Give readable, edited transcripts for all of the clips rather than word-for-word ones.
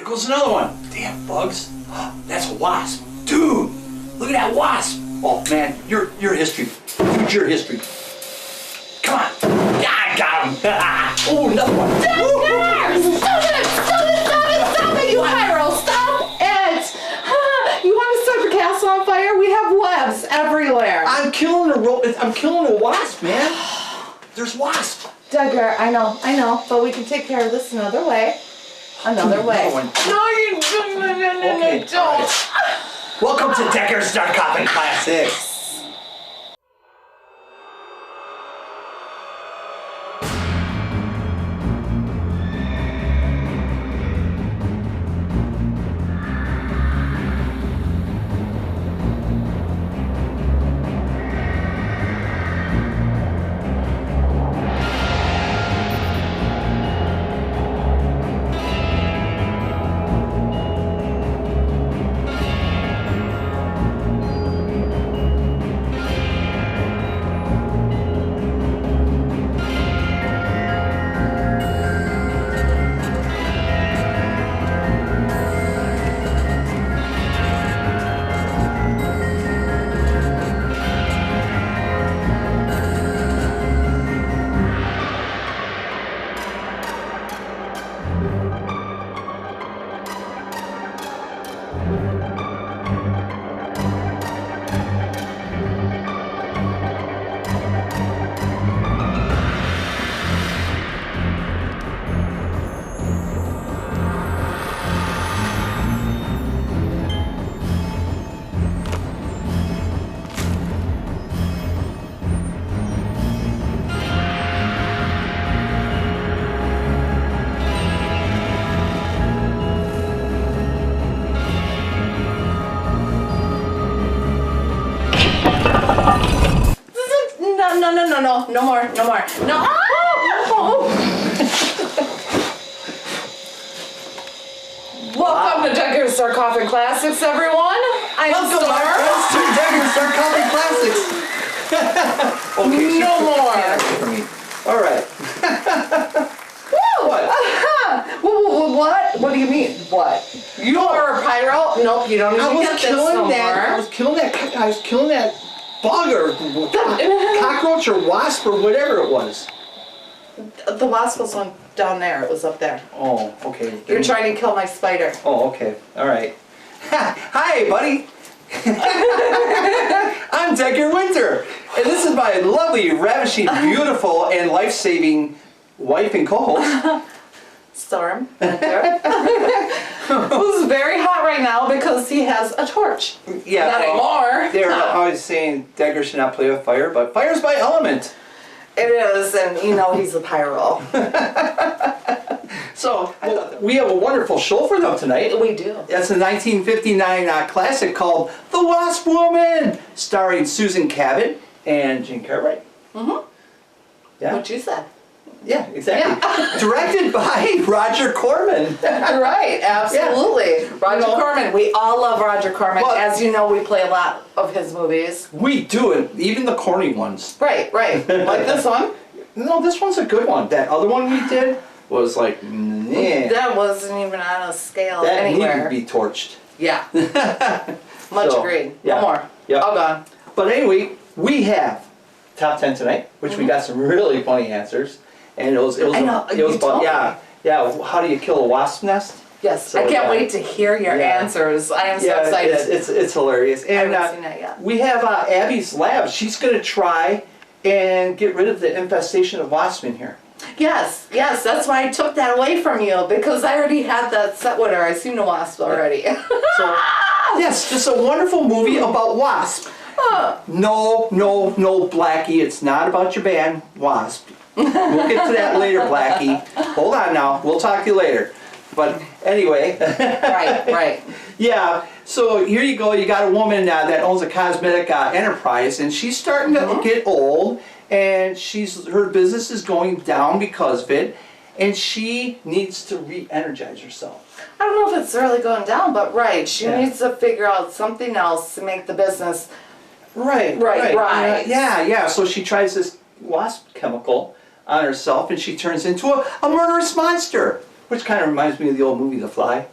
Here goes another one. Damn bugs. That's a wasp. Dude, look at that wasp. Oh man, your history. Future history. Come on. Yeah, I got him. Oh, another one. Stop it, you pyro, stop it. You want to start the castle on fire? We have webs everywhere. I'm killing a wasp, man. There's wasps. Duggar, I know, but we can take care of this another way. Another way. No, you don't. Right. Welcome to Decker's Dark Coffin Classics. No more. No. Oh. Welcome to Decker's Dark Coffin Classics, everyone. Welcome to Decker's Dark Coffin Classics. Okay, no more. For me. All right. What? What? What do you mean? What? You are a pyro? Nope, you don't even get this no more. I was killing that bug or cockroach or wasp or whatever it was. The wasp was on down there. It was up there. Oh, okay. You're trying to kill my spider. Oh, okay. All right. Hi, buddy. I'm Decker Winter, and this is my lovely, ravishing, beautiful, and life-saving wife and co-host. Storm Winter. Who's very hot right now because he has a torch. Yeah. Not anymore. They're always saying Decker should not play with fire, but fire's by element. It is, and you know he's a pyro. So, we have a wonderful show for them tonight. We do. That's a 1959 classic called The Wasp Woman, starring Susan Cabot and Gene Cartwright. Mm-hmm. Yeah. What you said. Yeah, exactly. Yeah. Directed by Roger Corman. Right, absolutely. Yeah. Roger Corman. We all love Roger Corman. Well, as you know, we play a lot of his movies. We do it, even the corny ones. Right. Like this one? No, this one's a good one. That other one we did was like, nah. That wasn't even on a scale that anywhere. That needed to be torched. Yeah. Much agreed. Yeah. No more. Yep. All gone. But anyway, we have top 10 tonight, which we got some really funny answers. And it was about how do you kill a wasp nest? Yes, so, I can't wait to hear your answers. I am so excited. It's hilarious. And I haven't seen that yet. We have Abby's lab. She's going to try and get rid of the infestation of wasps in here. Yes, that's why I took that away from you, because I already had that set with her. I've seen the wasp already. So, yes, just a wonderful movie about wasp. No, Blackie, it's not about your band, Wasp. We'll get to that later, Blackie. Hold on now, we'll talk to you later. But anyway. Right. Yeah, so here you go, you got a woman that owns a cosmetic enterprise, and she's starting to get old, and her business is going down because of it, and she needs to re-energize herself. I don't know if it's really going down, but she needs to figure out something else to make the business Right. Yeah. So she tries this wasp chemical on herself, and she turns into a murderous monster, which kind of reminds me of the old movie The Fly.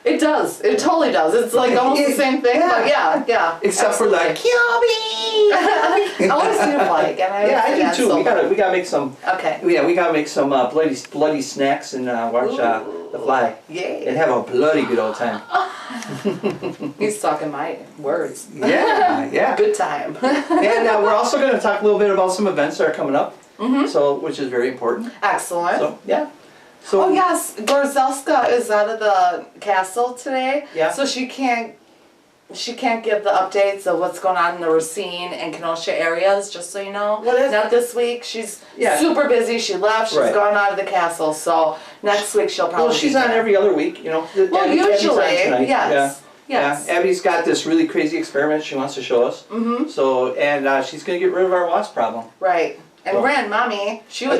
It does. It totally does. It's like almost the same thing, but yeah. Except for like, kill me! I want to see it fly again. I do too. So we gotta make some. okay. Yeah, we gotta make some bloody snacks and watch The Fly. Yay. And have a bloody good old time. He's talking my words. Yeah. Good time. And we're also going to talk a little bit about some events that are coming up. So, which is very important. Excellent. So, yeah. So, oh yes, Gorzelska is out of the castle today. Yeah. So she can't give the updates of what's going on in the Racine and Kenosha areas, just so you know. Not this week. She's super busy. She left. She's gone out of the castle. So next week she'll probably. Well, she's on every other week, you know. Well, usually, yes. Yes. Yeah. Abby's got this really crazy experiment she wants to show us. So, and she's going to get rid of our wasp problem. Right. And Ren, Mommy, she was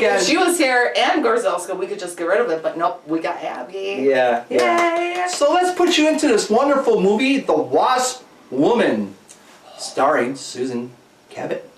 here, and Gorzelska, we could just get rid of it, but nope, we got Abby. Yeah. Yay! So let's put you into this wonderful movie, The Wasp Woman, starring Susan Cabot.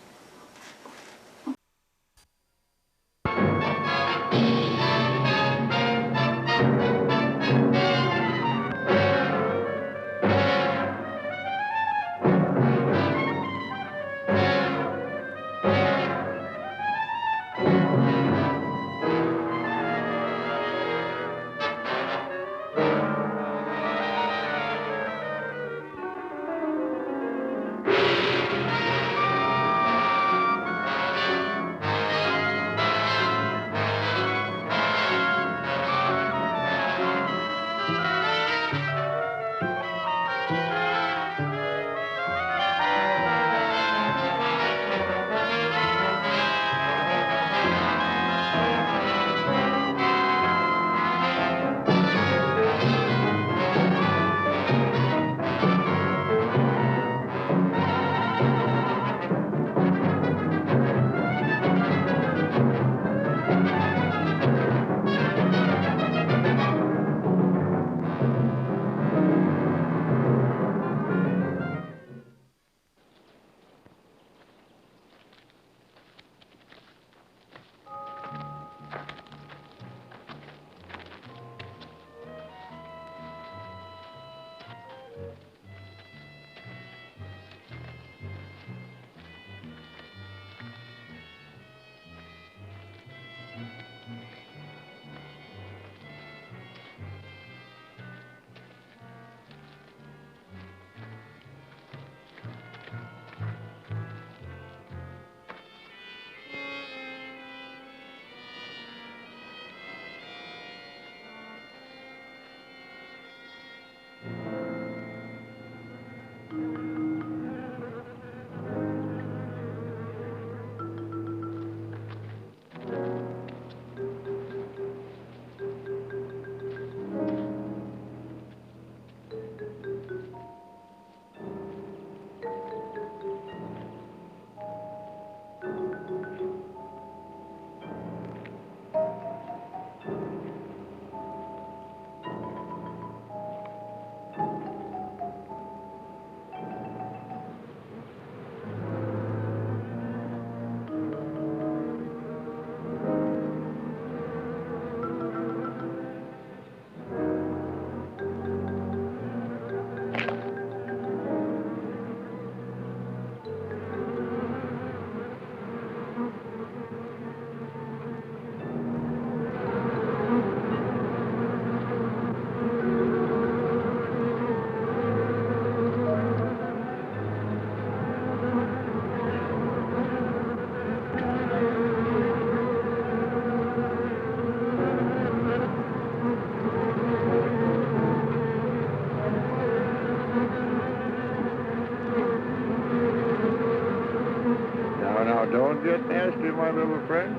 Don't get nasty, my little friend.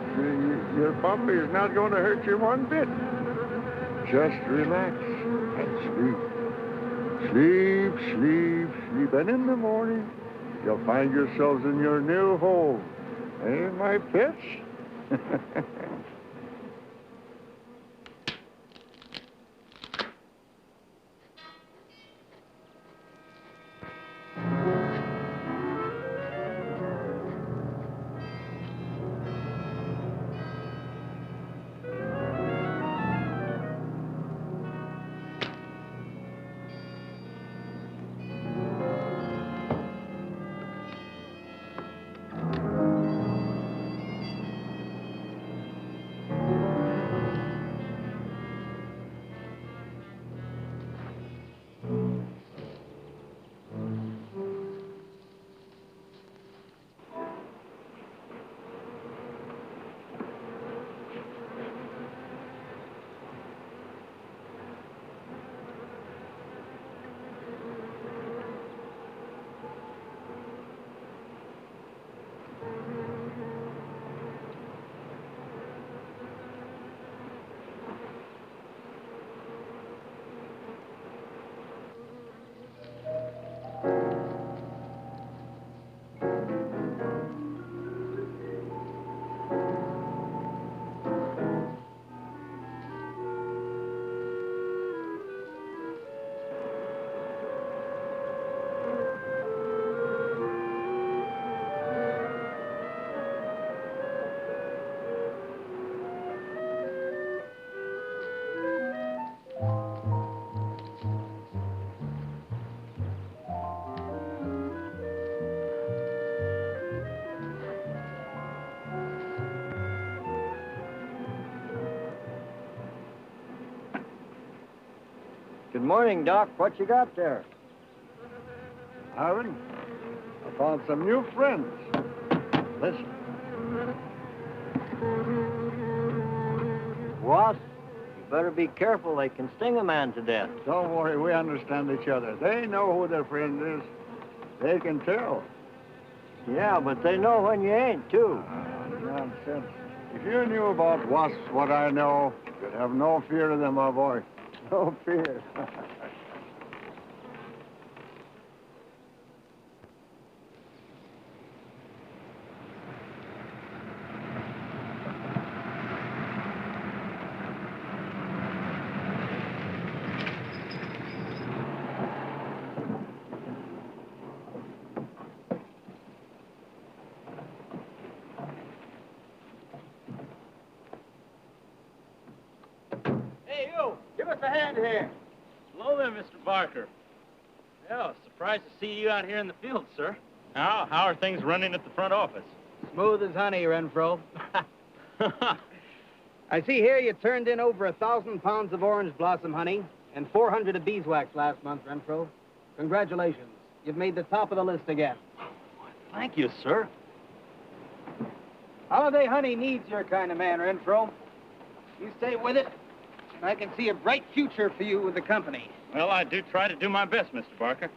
Your puppy is not going to hurt you one bit. Just relax and sleep. Sleep, sleep, sleep. And in the morning, you'll find yourselves in your new home. Eh, my pets? Good morning, Doc. What you got there? Aaron, I found some new friends. Listen. Wasp, you better be careful. They can sting a man to death. Don't worry, we understand each other. They know who their friend is. They can tell. Yeah, but they know when you ain't, too. Nonsense. If you knew about wasps what I know, you'd have no fear of them, my boy. No fear. Hey, you! Give us a hand here. Hello there, Mr. Barker. Yeah, surprised to see you out here in the field, sir. How are things running at the front office? Smooth as honey, Renfro. I see here you turned in over 1,000 pounds of orange blossom honey and 400 of beeswax last month, Renfro. Congratulations. You've made the top of the list again. Thank you, sir. Holiday honey needs your kind of man, Renfro. You stay with it, and I can see a bright future for you with the company. Well, I do try to do my best, Mr. Barker.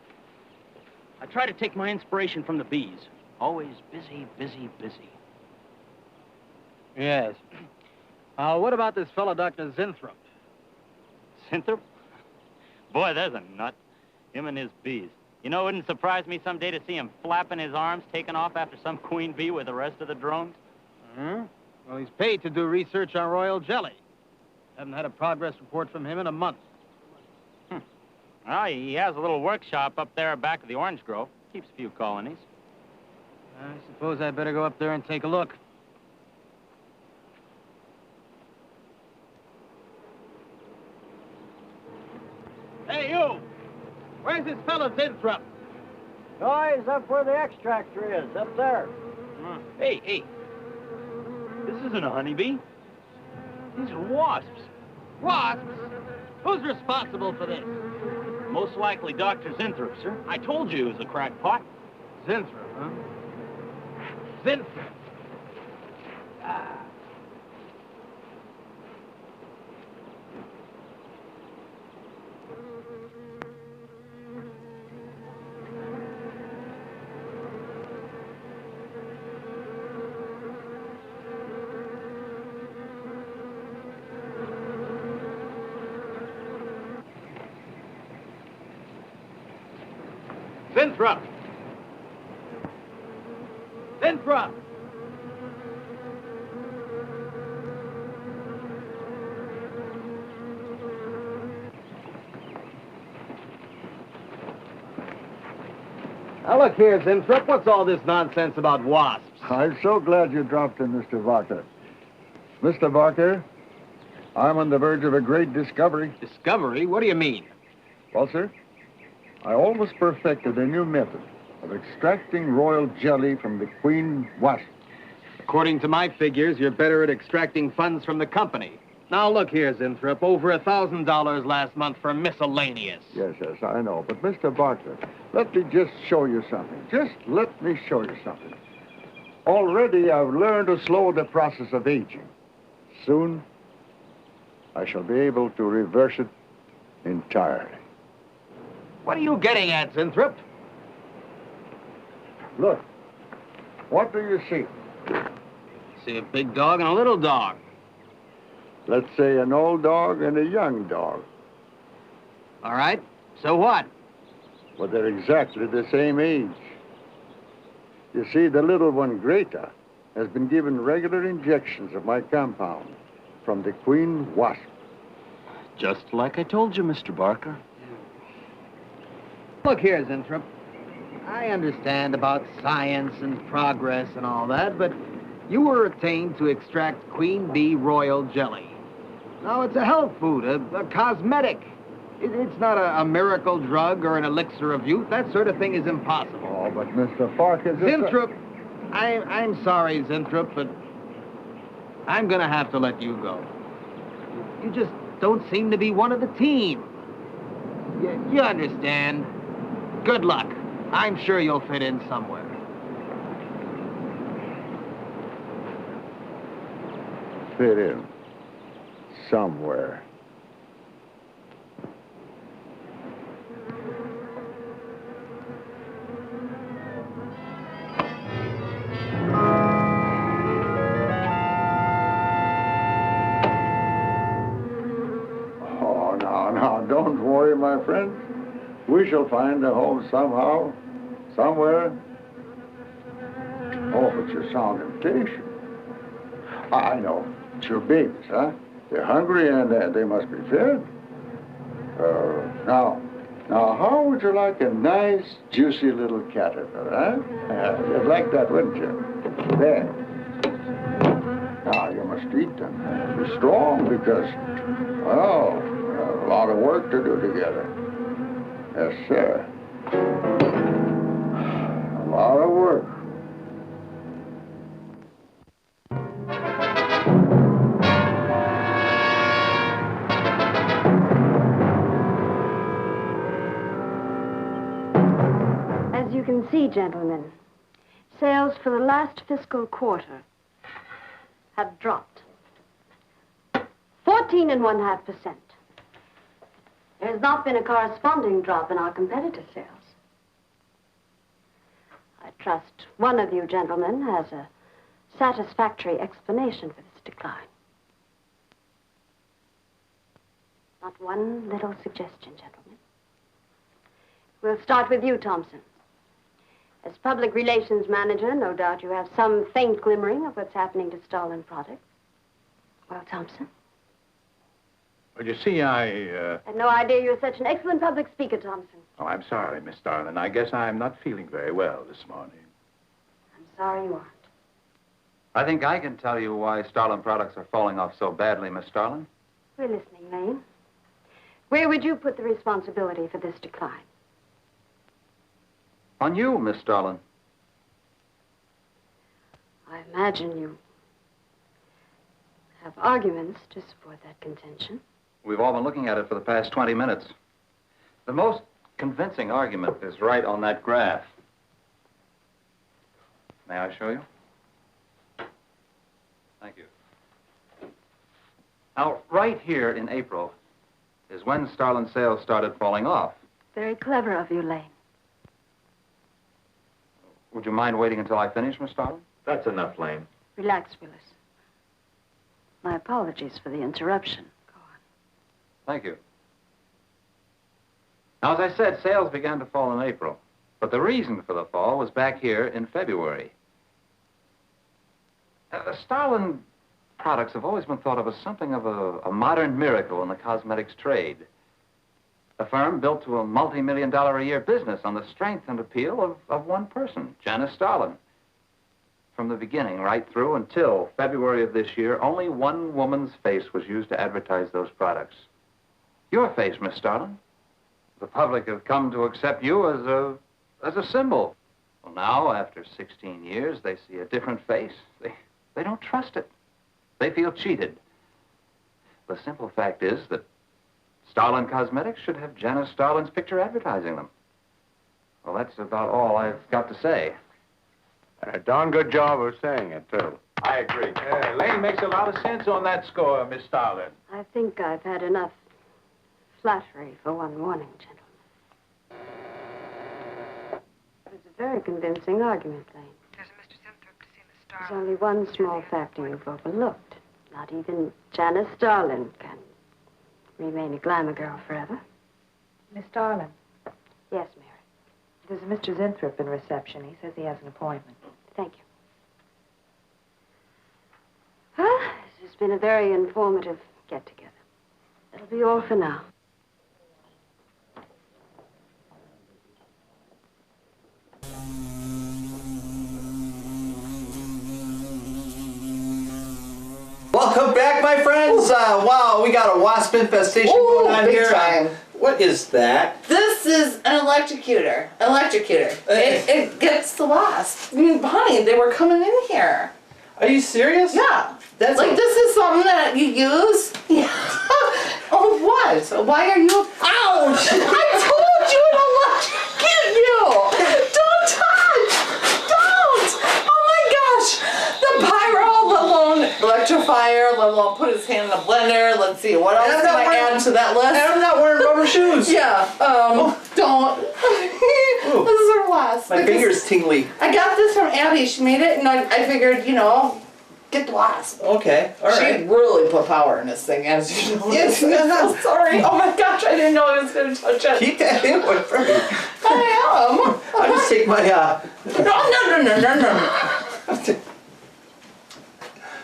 I try to take my inspiration from the bees. Always busy, busy, busy. Yes. What about this fellow, Dr. Zinthrop? Zinthrop? Boy, there's a nut. Him and his bees. You know, it wouldn't surprise me someday to see him flapping his arms, taking off after some queen bee with the rest of the drones. Hmm? Well, he's paid to do research on royal jelly. Haven't had a progress report from him in a month. Well, he has a little workshop up there back of the orange grove. Keeps a few colonies. I suppose I'd better go up there and take a look. Hey, you! Where's this fellow Zinthrop? Oh, he's up where the extractor is, up there. Hey. This isn't a honeybee. These are wasps. Wasps? Who's responsible for this? Most likely Dr. Zinthrop, sir. I told you he was a crackpot. Zinthrop, huh? Zinthrop. Zinthrop! Zinthrop! Now, look here, Zinthrop. What's all this nonsense about wasps? I'm so glad you dropped in, Mr. Barker. Mr. Barker, I'm on the verge of a great discovery. Discovery? What do you mean? Well, sir, I almost perfected a new method of extracting royal jelly from the queen wasp. According to my figures, you're better at extracting funds from the company. Now, look here, Zinthrop. Over $1,000 last month for miscellaneous. Yes, I know. But, Mr. Barker, let me just show you something. Just let me show you something. Already, I've learned to slow the process of aging. Soon, I shall be able to reverse it entirely. What are you getting at, Zinthrop? Look. What do you see? See a big dog and a little dog. Let's say an old dog and a young dog. All right. So what? Well, they're exactly the same age. You see, the little one, Greta, has been given regular injections of my compound from the queen wasp. Just like I told you, Mr. Barker. Look here, Zinthrop. I understand about science and progress and all that, but you were attained to extract queen bee royal jelly. Now, it's a health food, a cosmetic. It's not a miracle drug or an elixir of youth. That sort of thing is impossible. Oh, but Mr. Parker... Zinthrop, I'm sorry, Zinthrop, but I'm going to have to let you go. You just don't seem to be one of the team. You understand. Good luck. I'm sure you'll fit in somewhere. Fit in. Somewhere. Oh, now, don't worry, my friend. We shall find a home somehow, somewhere. Oh, but you sound impatient. I know. It's your babies, huh? They're hungry and they must be fed. Now, how would you like a nice, juicy little caterpillar, huh? You'd like that, wouldn't you? There. Now, you must eat them. Be strong because, well, a lot of work to do together. Yes, sir. A lot of work. As you can see, gentlemen, sales for the last fiscal quarter have dropped 14.5%. There has not been a corresponding drop in our competitor sales. I trust one of you gentlemen has a satisfactory explanation for this decline. Not one little suggestion, gentlemen. We'll start with you, Thompson. As public relations manager, no doubt you have some faint glimmering of what's happening to stolen products. Well, Thompson? Well, you see, I had no idea you were such an excellent public speaker, Thompson. Oh, I'm sorry, Miss Starlin. I guess I'm not feeling very well this morning. I'm sorry you aren't. I think I can tell you why Starlin products are falling off so badly, Miss Starlin. We're listening, Lane. Where would you put the responsibility for this decline? On you, Miss Starlin. I imagine you have arguments to support that contention. We've all been looking at it for the past 20 minutes. The most convincing argument is right on that graph. May I show you? Thank you. Now, right here in April is when Starlin sales started falling off. Very clever of you, Lane. Would you mind waiting until I finish, Miss Starlin? That's enough, Lane. Relax, Willis. My apologies for the interruption. Go on. Thank you. Now, as I said, sales began to fall in April. But the reason for the fall was back here in February. Starlin products have always been thought of as something of a modern miracle in the cosmetics trade. A firm built to a multi-million-dollar-a-year business on the strength and appeal of one person, Janice Starlin. From the beginning, right through until February of this year, only one woman's face was used to advertise those products. Your face, Miss Starlin. The public have come to accept you as a symbol. Well, now, after 16 years, they see a different face. They don't trust it. They feel cheated. The simple fact is that Starlin Cosmetics should have Janice Starlin's picture advertising them. Well, that's about all I've got to say. A darn good job of saying it, too. I agree. Lane makes a lot of sense on that score, Miss Starlin. I think I've had enough flattery for one morning, gentlemen. It was a very convincing argument, Lane. There's a Mr. Simthorpe to see Miss Starlin. There's only one small factor you've overlooked. Not even Janice Starlin can remain a glamour girl forever. Miss Starlin, Yes, Mary. there's a Mr. Zinthorpe in reception. He says he has an appointment. Thank you. Well, this has been a very informative get-together. That'll be all for now. Welcome back, my friends. Wow, we got a wasp infestation going on big here. time. What is that? This is an electrocutor. It gets the wasp. I mean, honey, they were coming in here. Are you serious? Yeah. That's Like, this is something that you use? Yeah. Oh, what? Why are you... Ouch! I'm I'll put his hand in the blender. Let's see, what else And I'm can not I wearing- add to that list? And I'm not wearing rubber shoes. Yeah, don't. Ooh. This is our last. My finger's tingly. I got this from Abby. She made it, and I figured, you know, get the Wasp. Okay, all She right. really put power in this thing, as you know. Yes. I'm so sorry. Oh my gosh, I didn't know I was going to touch it. Keep that in away from me. I am. I'll just take my,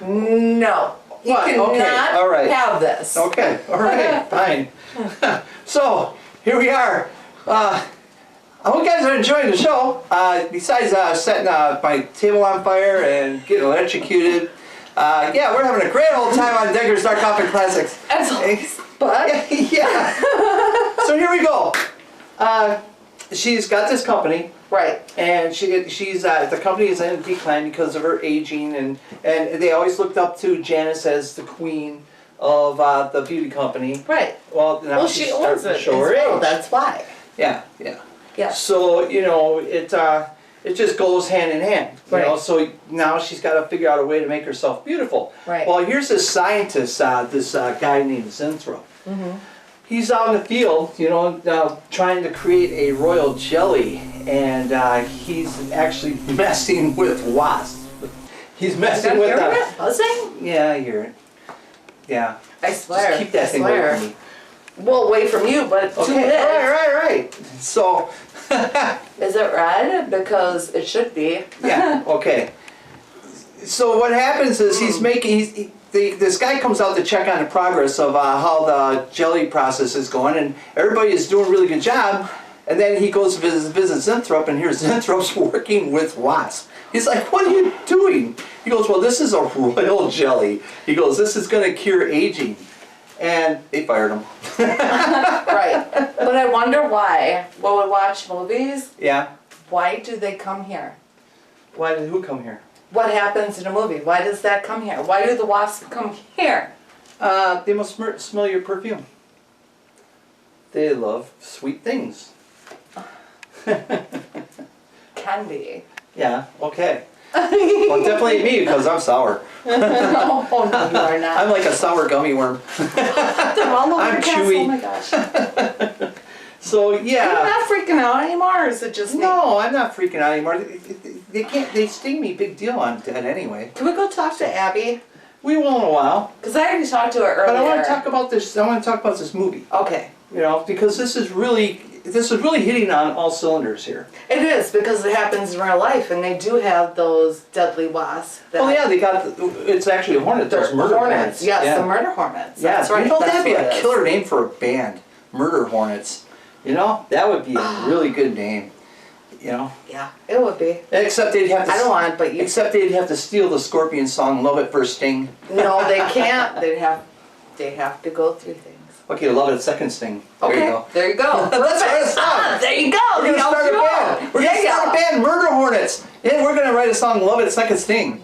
No. You What? cannot Okay, all right. have this. Okay, all right, fine. So, here we are. I hope you guys are enjoying the show. Besides setting my table on fire and getting electrocuted, yeah, we're having a great old time on Degger's Dark Coffin Classics. As always, but... Yeah. So here we go. She's got this company. Right. And she's the company is in decline because of her aging, and they always looked up to Janice as the queen of the beauty company. Right. Well, now she she's owns starting to it show her as well, age. that's why. Yeah, yeah. Yeah. So you know it just goes hand in hand. You know, Right. so now she's got to figure out a way to make herself beautiful. Right. Well, here's this scientist, this guy named Zinthro. Mm-hmm. He's out in the field, you know, trying to create a royal jelly, and he's actually messing with wasps. He's messing with hear it buzzing? Yeah, I hear it. Yeah. I swear. Just keep that I thing swear. away from me. Well, away from you, but Okay. to it. Right. So. Is it red? Because it should be. Yeah. Okay. So what happens is this guy comes out to check on the progress of how the jelly process is going, and everybody is doing a really good job. And then he goes to visit Zinthrop, and here's Zinthrop's working with wasps. He's like, "What are you doing?" He goes, "Well, this is a royal jelly." He goes, "This is going to cure aging," and they fired him. Right. But I wonder why. When we watch movies, Yeah. why do they come here? Why did who come here? What happens in a movie? Why does that come here? Why do the wasps come here? They must smell your perfume. They love sweet things. Candy. Yeah, okay. Well, definitely me because I'm sour. Oh, no, you are not. I'm like a sour gummy worm. They're all over I'm the castle. chewy. Oh my gosh. So Are you yeah. not freaking out anymore, or is it just me? No, I'm not freaking out anymore. They can't. They sting me big deal on that anyway. Can we go talk to Abby? We will in a while. Because I already talked to her earlier. But I want to talk about this. I want to talk about this movie. Okay. You know, because this is really hitting on all cylinders here. It is, because it happens in real life, and they do have those deadly wasps. Oh yeah, they got. It's actually a hornet. Those murder hornets. Yes, Yeah. the murder hornets. Yeah, That's right. you know That's that'd be what a it is. killer name for a band, Murder Hornets. You know, that would be a really good name. You know. Yeah, it would be. Except they'd have to. I don't want it, but you. Except they'd have to steal the Scorpion song "Love It First Sting." No, they can't. They have to go through things. Okay, "Love It Second Sting." There Okay, you go. there you go. Let's write a song. There you go. We're gonna start a band. We're gonna start a band, Murder Hornets. Yeah, we're gonna write a song, "Love It Second Sting."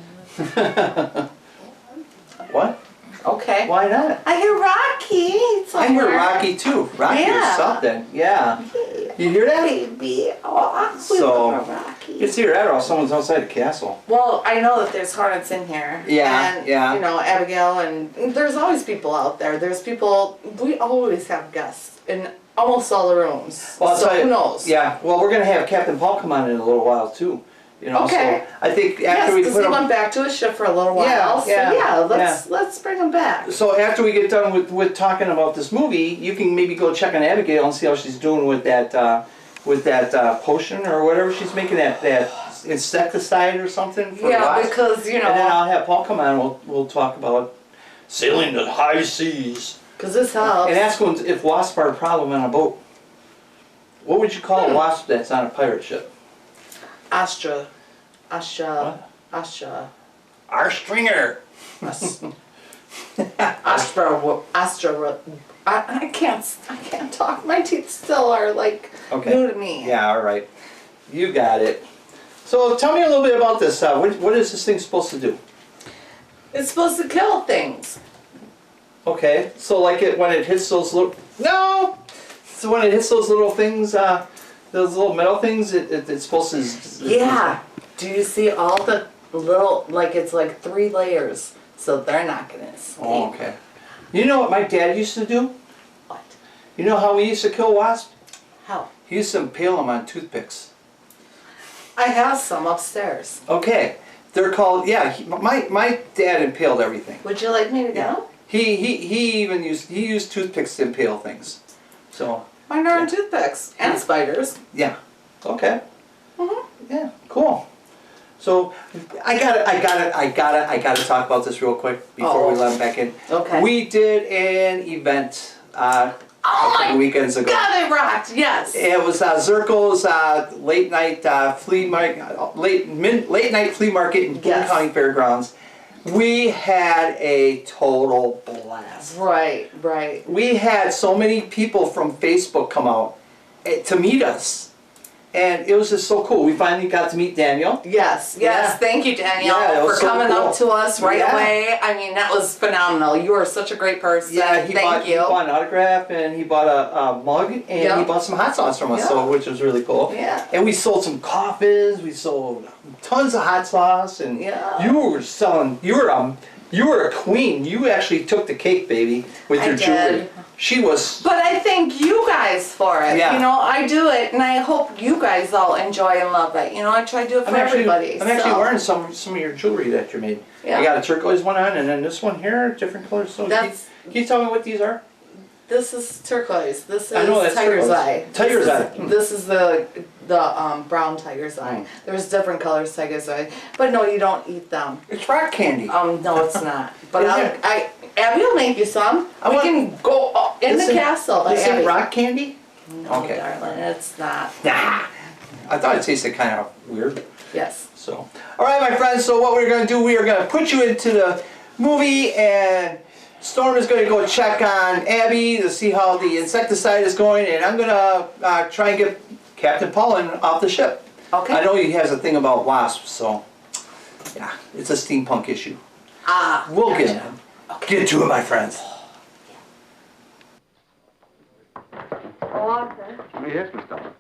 What? Okay. Why not? I hear Rocky. I hear Rocky too. Rocky Yeah. or something. Yeah. You hear that? Baby. Oh, So, Rocky. it's either that or someone's outside the castle. Well, I know that there's hornets in here. Yeah, and, yeah. You know, Abigail, and there's always people out there. There's people, we always have guests in almost all the rooms. Well, I'll so tell you, who knows? Yeah, well, we're going to have Captain Paul come on in a little while too. You know, Okay. So I think Yes, after we because put he him, went back to his ship for a little while. Yeah, so yeah, let's bring him back. so after we get done with talking about this movie, you can maybe go check on Abigail and see how she's doing with that potion or whatever she's making, that insecticide or something. For Yeah, wasps. because, you know. And then I'll have Paul come on and we'll talk about sailing the high seas. Because this helps. And ask him if wasps are a problem on a boat. What would you call a wasp that's on a pirate ship? Astra. What? Our stringer. Astra. I can't talk. My teeth still are like new to me. Yeah, all right. You got it. So tell me a little bit about this. What is this thing supposed to do? It's supposed to kill things. Okay, so like when it hits those little... No! So when it hits those little things, those little metal things, it's supposed to... Yeah. Do you see all the little, like it's like 3 layers. so they're not going to escape. Oh, okay. You know what my dad used to do? What? You know how we used to kill wasps? How? He used to impale them on toothpicks. I have some upstairs. Okay. They're called, yeah, my dad impaled everything. Would you like me to go? He even used toothpicks to impale things. So. Mine are on toothpicks and spiders. Yeah. Okay. Yeah, cool. So I gotta talk about this real quick before we let him back in. Okay. We did an event a couple weekends ago. God, it rocked! Yes. It was Zirkle's late night flea market, late night flea market in Boone County Fairgrounds. We had a total blast. Right, right. We had so many people from Facebook come out to meet us. And it was just so cool. We finally got to meet Daniel. Yes, yes. Thank you, Danielle, for coming up to us right away. I mean, that was phenomenal. You are such a great person. Yeah, he bought an autograph, and he bought a mug, and he bought some hot sauce from us, so which was really cool. Yeah. And we sold some coffins. We sold tons of hot sauce, and you were selling. You were a queen. You actually took the cake, baby, with your jewelry. She was. But I thank you guys for it. Yeah. You know, I do it, and I hope you guys all enjoy and love it. You know, I try to do it for everybody. I'm actually wearing some of your jewelry that you made. Yeah. I got a turquoise one on, and then this one here, different colors. So can you tell me what these are? This is turquoise. This is that's tiger's turquoise. eye. Tiger's eye. This is the brown tiger's eye. There's different colors tiger's eye, but no, you don't eat them. It's rock candy. No, it's not. But Abby will make you some. We can go in the castle. Is it rock candy? No, darling, it's not. Nah. I thought it tasted kind of weird. Yes. So, all right, my friends. So what we're going to do, we are going to put you into the movie, and Storm is going to go check on Abby to see how the insecticide is going, and I'm going to try and get Captain Paulin off the ship. Okay. I know he has a thing about wasps, so yeah, it's a steampunk issue. We'll get to it, my friends. Oh, Arthur, Yes, Miss Dollar.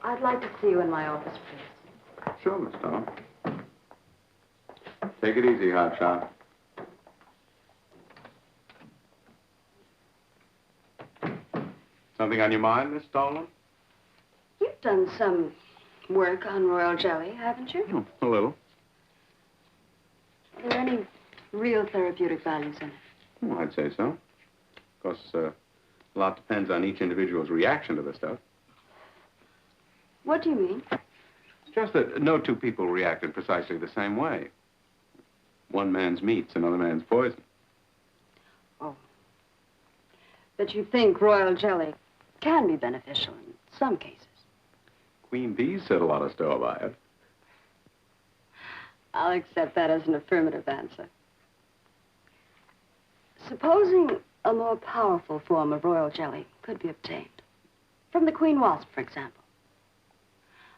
I'd like to see you in my office, please. Sure, Miss Dollar. Take it easy, Hotshot. Something on your mind, Miss Dolan? You've done some work on royal jelly, haven't you? A little. Are there any real therapeutic values in it? Well, I'd say so. Of course, a lot depends on each individual's reaction to the stuff. What do you mean? It's just that no two people react in precisely the same way. One man's meat's another man's poison. Oh. But you think royal jelly can be beneficial in some cases? Queen bees set a lot of store by it. I'll accept that as an affirmative answer. Supposing a more powerful form of royal jelly could be obtained. From the queen wasp, for example.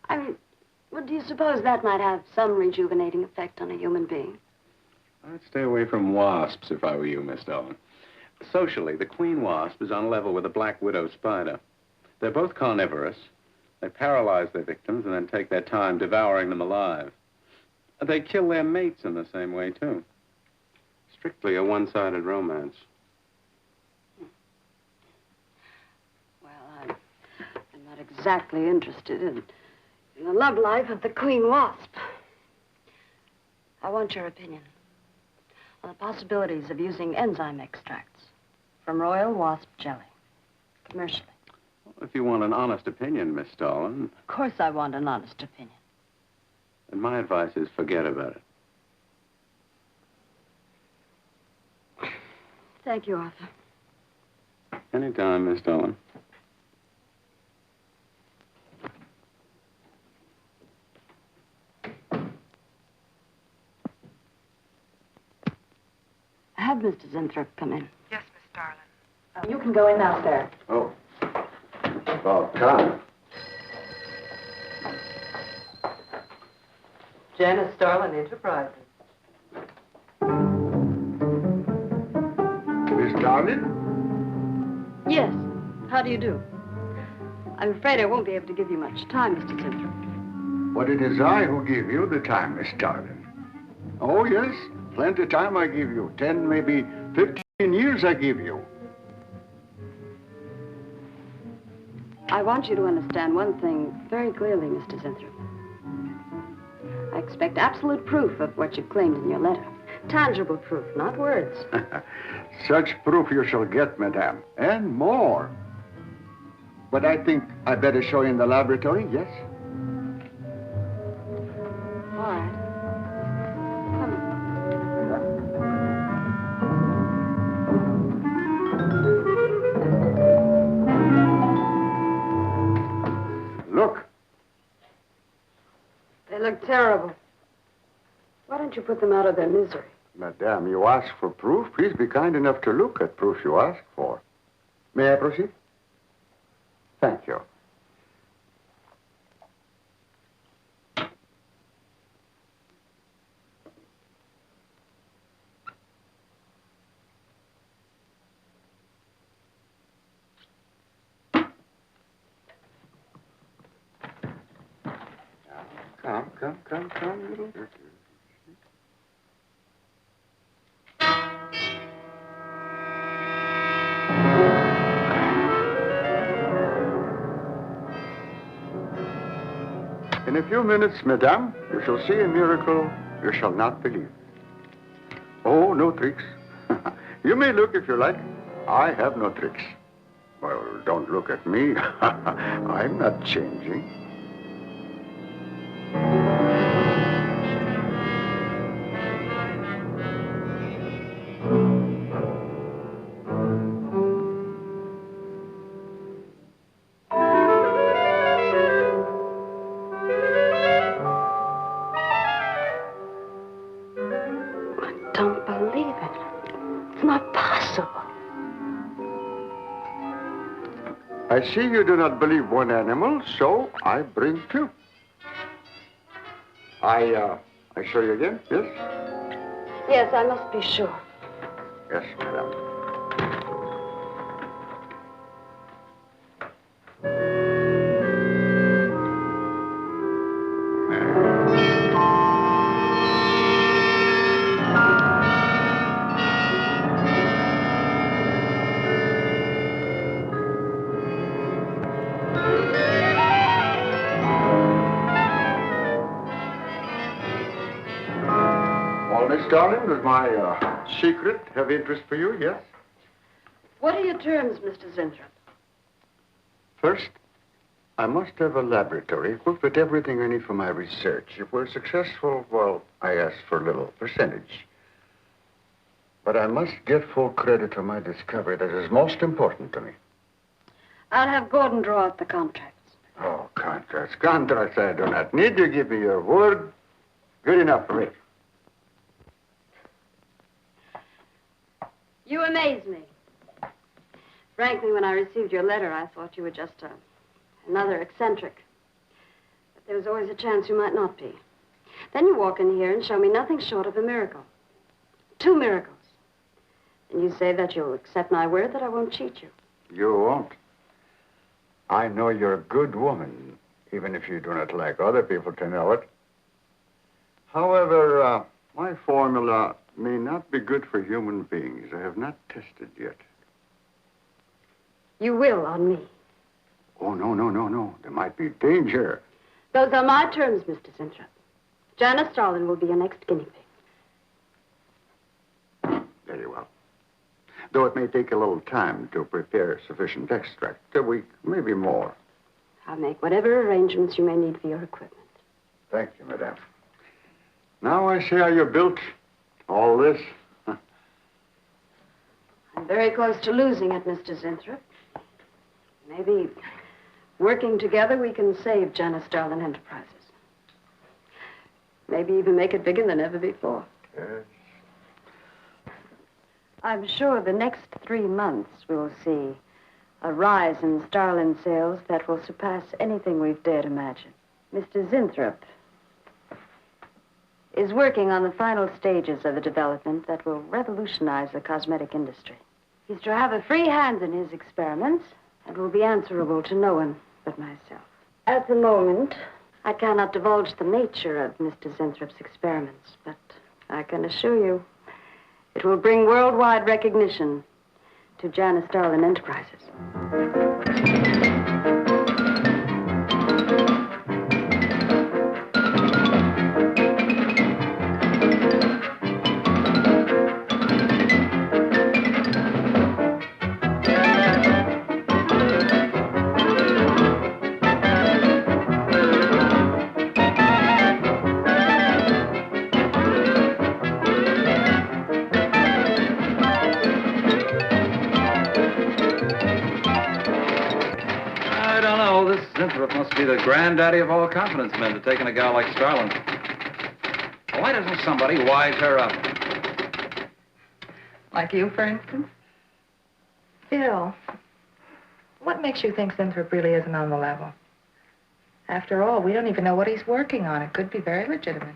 I mean, well, do you suppose that might have some rejuvenating effect on a human being? I'd stay away from wasps if I were you, Miss Dolan. Socially, the queen wasp is on a level with the black widow spider. They're both carnivorous. They paralyze their victims and then take their time devouring them alive. They kill their mates in the same way, too. Strictly a one-sided romance. Well, I'm not exactly interested in the love life of the queen wasp. I want your opinion on the possibilities of using enzyme extracts from royal wasp jelly, commercially. Well, if you want an honest opinion, Miss Dolan... Of course I want an honest opinion. And my advice is forget about it. Thank you, Arthur. Anytime, Miss Dolan. Have Mr. Zinthrop come in. Yes, Miss Darling. You can go in now, sir. Oh. About time. Janice Starlin Enterprises. Miss Darling? Yes. How do you do? I'm afraid I won't be able to give you much time, Mr. Zinthrop. But it is I who give you the time, Miss Darling. Oh, yes. Plenty time I give you. 10, maybe 15 years I give you. I want you to understand one thing very clearly, Mr. Zinthrop. I expect absolute proof of what you claimed in your letter. Tangible proof, not words. Such proof you shall get, madame, and more. But I think I better show you in the laboratory, yes? All right. Come on. Look. They look terrible. Why don't you put them out of their misery? Madame, you ask for proof. Please be kind enough to look at proof you ask for. May I proceed? Thank you. Come, little. In a few minutes, madame, you shall see a miracle you shall not believe. Oh, no tricks. You may look if you like. I have no tricks. Well, don't look at me. I'm not changing. I see you do not believe one animal, so I bring two. I show you again, yes? Yes, I must be sure. Yes, madame. Miss Darling, does my secret have interest for you, yes? What are your terms, Mr. Zinthrop? First, I must have a laboratory equipped with everything I need for my research. If we're successful, well, I ask for a little percentage. But I must get full credit for my discovery. That is most important to me. I'll have Gordon draw out the contracts. Oh, contracts. Contracts I do not need. You give me your word. Good enough for me. You amaze me. Frankly, when I received your letter, I thought you were just another eccentric. But there was always a chance you might not be. Then you walk in here and show me nothing short of a miracle. 2 miracles. And you say that you'll accept my word that I won't cheat you. You won't. I know you're a good woman, even if you do not like other people to know it. However, my formula may not be good for human beings. I have not tested yet. You will on me. Oh, no. There might be danger. Those are my terms, Mr. Zinthrop. Janice Starlin will be your next guinea pig. Very well. Though it may take a little time to prepare sufficient extract. A week, maybe more. I'll make whatever arrangements you may need for your equipment. Thank you, madame. Now I see how you built all this. I'm very close to losing it, Mr. Zinthrop. Maybe working together we can save Janice Starlin Enterprises. Maybe even make it bigger than ever before. Yes. I'm sure the next 3 months we'll see a rise in Starlin sales that will surpass anything we've dared imagine. Mr. Zinthrop is working on the final stages of a development that will revolutionize the cosmetic industry. He's to have a free hand in his experiments and will be answerable to no one but myself. At the moment, I cannot divulge the nature of Mr. Zinthrop's experiments, but I can assure you, it will bring worldwide recognition to Janice Darlin Enterprises. Winthrop must be the granddaddy of all confidence men to taking a gal like Starlin. Why doesn't somebody wise her up? Like you, for instance? Phil, what makes you think Winthrop really isn't on the level? After all, we don't even know what he's working on. It could be very legitimate.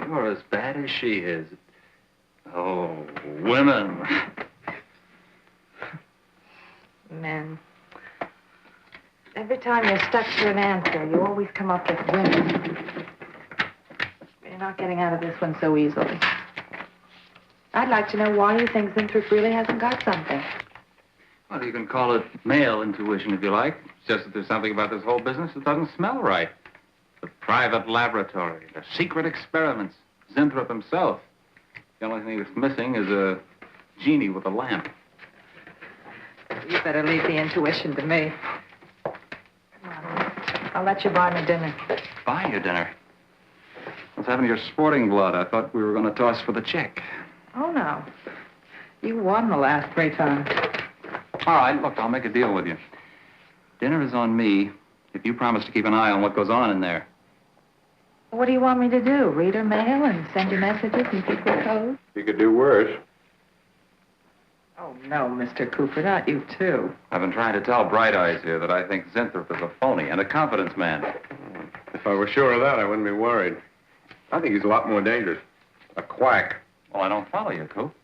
You're as bad as she is. Oh, women. Men. Every time you're stuck to an answer, you always come up with women. You're not getting out of this one so easily. I'd like to know why you think Winthrop really hasn't got something. Well, you can call it male intuition if you like. It's just that there's something about this whole business that doesn't smell right. The private laboratory, the secret experiments, Winthrop himself. The only thing that's missing is a genie with a lamp. You better leave the intuition to me. I'll let you buy me dinner. Buy you dinner? What's happened to your sporting blood? I thought we were going to toss for the check. Oh, no. You won the last 3 times. All right, look, I'll make a deal with you. Dinner is on me if you promise to keep an eye on what goes on in there. What do you want me to do? Read her mail and send you messages and secret code? You could do worse. Oh, no, Mr. Cooper, not you, too. I've been trying to tell Bright Eyes here that I think Winthrop is a phony and a confidence man. If I were sure of that, I wouldn't be worried. I think he's a lot more dangerous. A quack. Well, I don't follow you, Coop.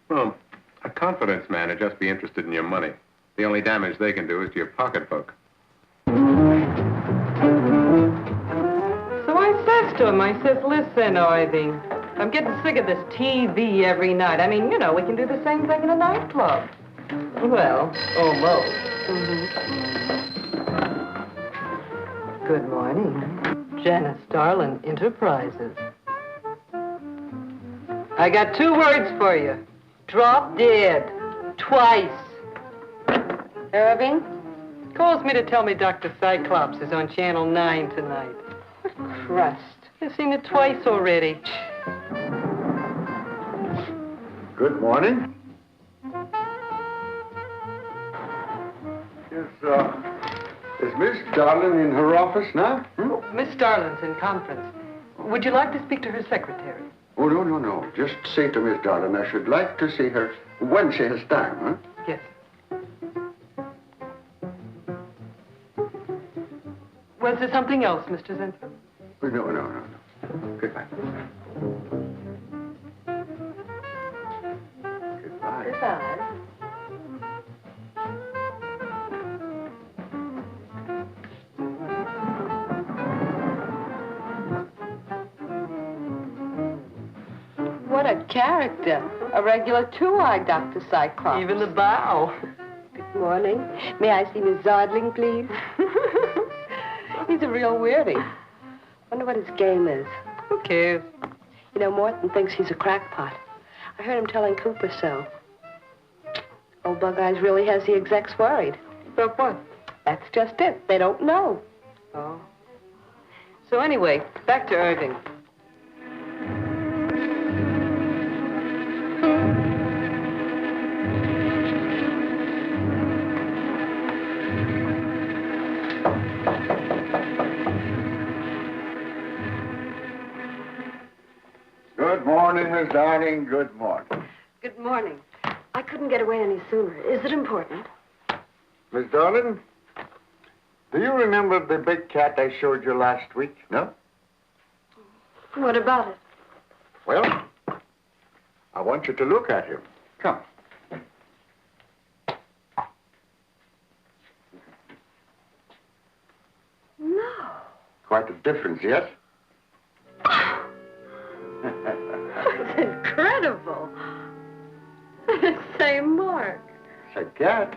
Well, a confidence man would just be interested in your money. The only damage they can do is to your pocketbook. So I says to him, I says, listen, Irving, I'm getting sick of this TV every night. I mean, you know, we can do the same thing in a nightclub. Well, almost. Good morning. Janice Darlin Enterprises. I got 2 words for you. Drop dead. Twice. Irving? Calls me to tell me Dr. Cyclops is on Channel 9 tonight. Crust. I've seen it twice already. Good morning. Is Miss Darlin in her office now? Miss Darlin's in conference. Would you like to speak to her secretary? Oh, no. Just say to Miss Darlin I should like to see her when she has time, huh? Yes. Was there something else, Mr. Winthrop? No. Goodbye. Goodbye. What a character. A regular 2-eyed Dr. Cyclops. Even the bow. Good morning. May I see Miss Zodling, please? He's a real weirdie. Wonder what his game is. Who cares? You know, Morton thinks he's a crackpot. I heard him telling Cooper so. Old Bug Eyes really has the execs worried. About what? That's just it. They don't know. Oh. So anyway, back to Irving. Good morning, Miss Darling. Good morning. Good morning. I couldn't get away any sooner. Is it important? Miss Darlin, do you remember the big cat I showed you last week? No? What about it? Well, I want you to look at him. Come. No. Quite a difference, yes? That's incredible. cat.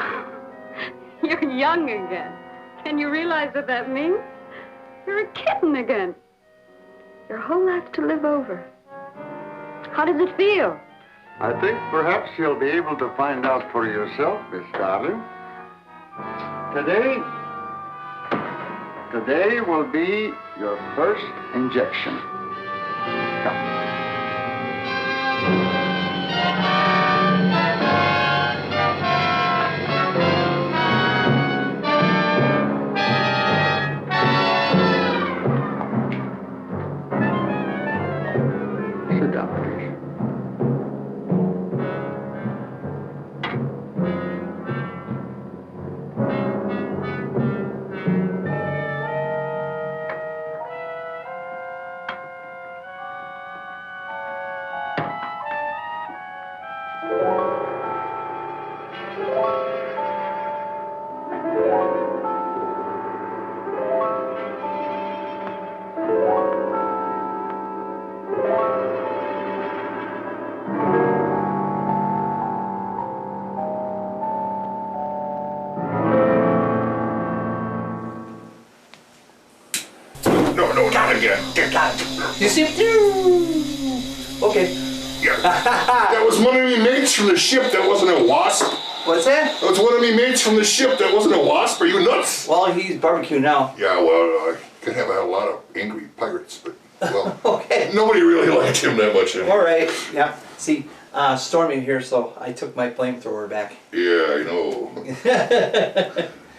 You're young again. Can you realize what that means? You're a kitten again. Your whole life to live over. How does it feel? I think perhaps you'll be able to find out for yourself, Miss Darling. Today will be your first injection. Come. Sit down, please. No, not again. You see? Okay. Yeah. That was one of me mates from the ship. That wasn't a wasp. What's that? That was one of me mates from the ship. That wasn't a wasp. Are you nuts? Well, he's barbecue now. Yeah, well, I could have a lot of angry pirates, but, well, okay. Nobody really liked him that much anyway. All right. Yeah. See, Stormy here, so I took my flamethrower back. Yeah, I know.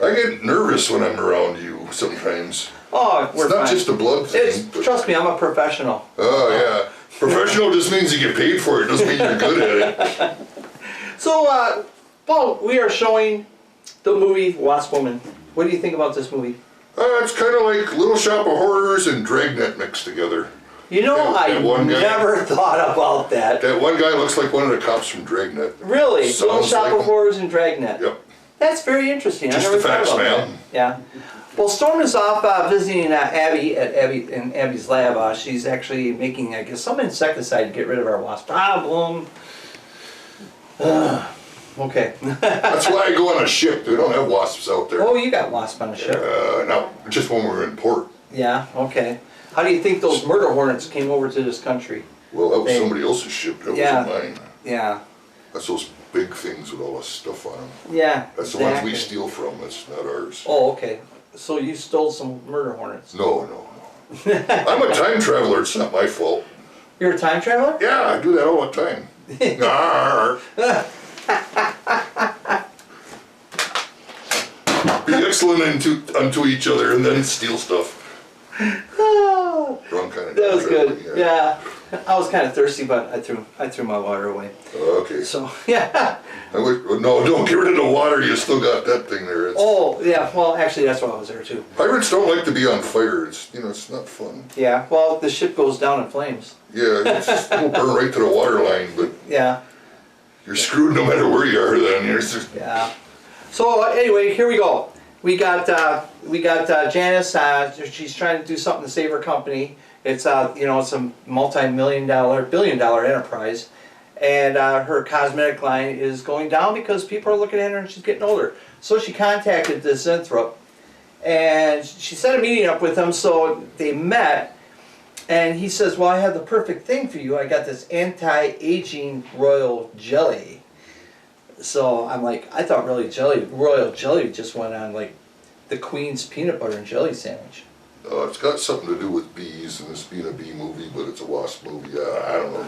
I get nervous when I'm around you sometimes. Oh, we're It's not fine. just a blood thing. But... Trust me, I'm a professional. Oh, yeah. Professional just means you get paid for it. Doesn't mean you're good at it. So, Paul, we are showing the movie Wasp Woman. What do you think about this movie? It's kind of like Little Shop of Horrors and Dragnet mixed together. You know, I never guy, thought about that. That one guy looks like one of the cops from Dragnet. Really? Sounds Little Shop like of Horrors and Dragnet. Yep. That's very interesting. Just I never the facts, thought about man. that. Yeah. Well, Storm is off visiting Abby in Abby's lab. She's actually making, I guess, some insecticide to get rid of our wasp problem. Okay. That's why I go on a ship. They don't have wasps out there. Oh, you got wasp on a ship. No, just when we're in port. Yeah, okay. How do you think those murder hornets came over to this country? Well, that was somebody else's ship. That wasn't mine. Yeah. That's those big things with all the stuff on them. Yeah. That's the ones we steal from. That's not ours. Oh, okay. So you stole some murder hornets? No. I'm a time traveler. It's not my fault. You're a time traveler? Yeah, I do that all the time. Be excellent unto each other and then steal stuff. Wrong kind of. That was good. Yeah. I was kind of thirsty, but I threw my water away. Okay. So yeah. No, don't get rid of the water. You still got that thing there. Oh yeah. Well, actually, that's why I was there too. Pirates don't like to be on fire. It's not fun. Yeah. Well, the ship goes down in flames. Yeah, it'll burn right to the water line, but yeah, you're screwed no matter where you are. Then you're just... Yeah. So anyway, here we go. We got Janice. She's trying to do something to save her company. It's it's a multi-million-dollar, billion-dollar enterprise, and her cosmetic line is going down because people are looking at her and she's getting older. So she contacted this Zinthrop, and she set a meeting up with him. So they met, and he says, "Well, I have the perfect thing for you. I got this anti-aging royal jelly." So I'm like, I thought royal jelly just went on like the Queen's peanut butter and jelly sandwich. It's got something to do with bees, and this being a bee movie, but it's a wasp movie. I don't know.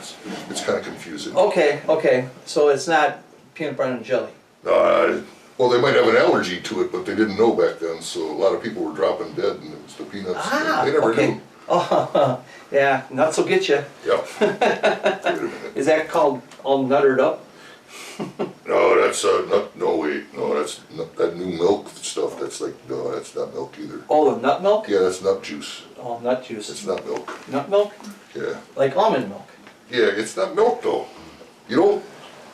It's kind of confusing. Okay. So it's not peanut butter and jelly. Well, they might have an allergy to it, but they didn't know back then, so a lot of people were dropping dead, and it was the peanuts. They never knew. Oh, yeah, nuts will get you. Yep. Wait a minute. Is that called all nuttered up? No, that's nut. No, wait. No, that's that new milk stuff. That's like no, that's not milk either. Oh, the nut milk? Yeah, that's nut juice. Oh, nut juice. It's not milk. Nut milk? Yeah. Like almond milk. Yeah, it's not milk though. You don't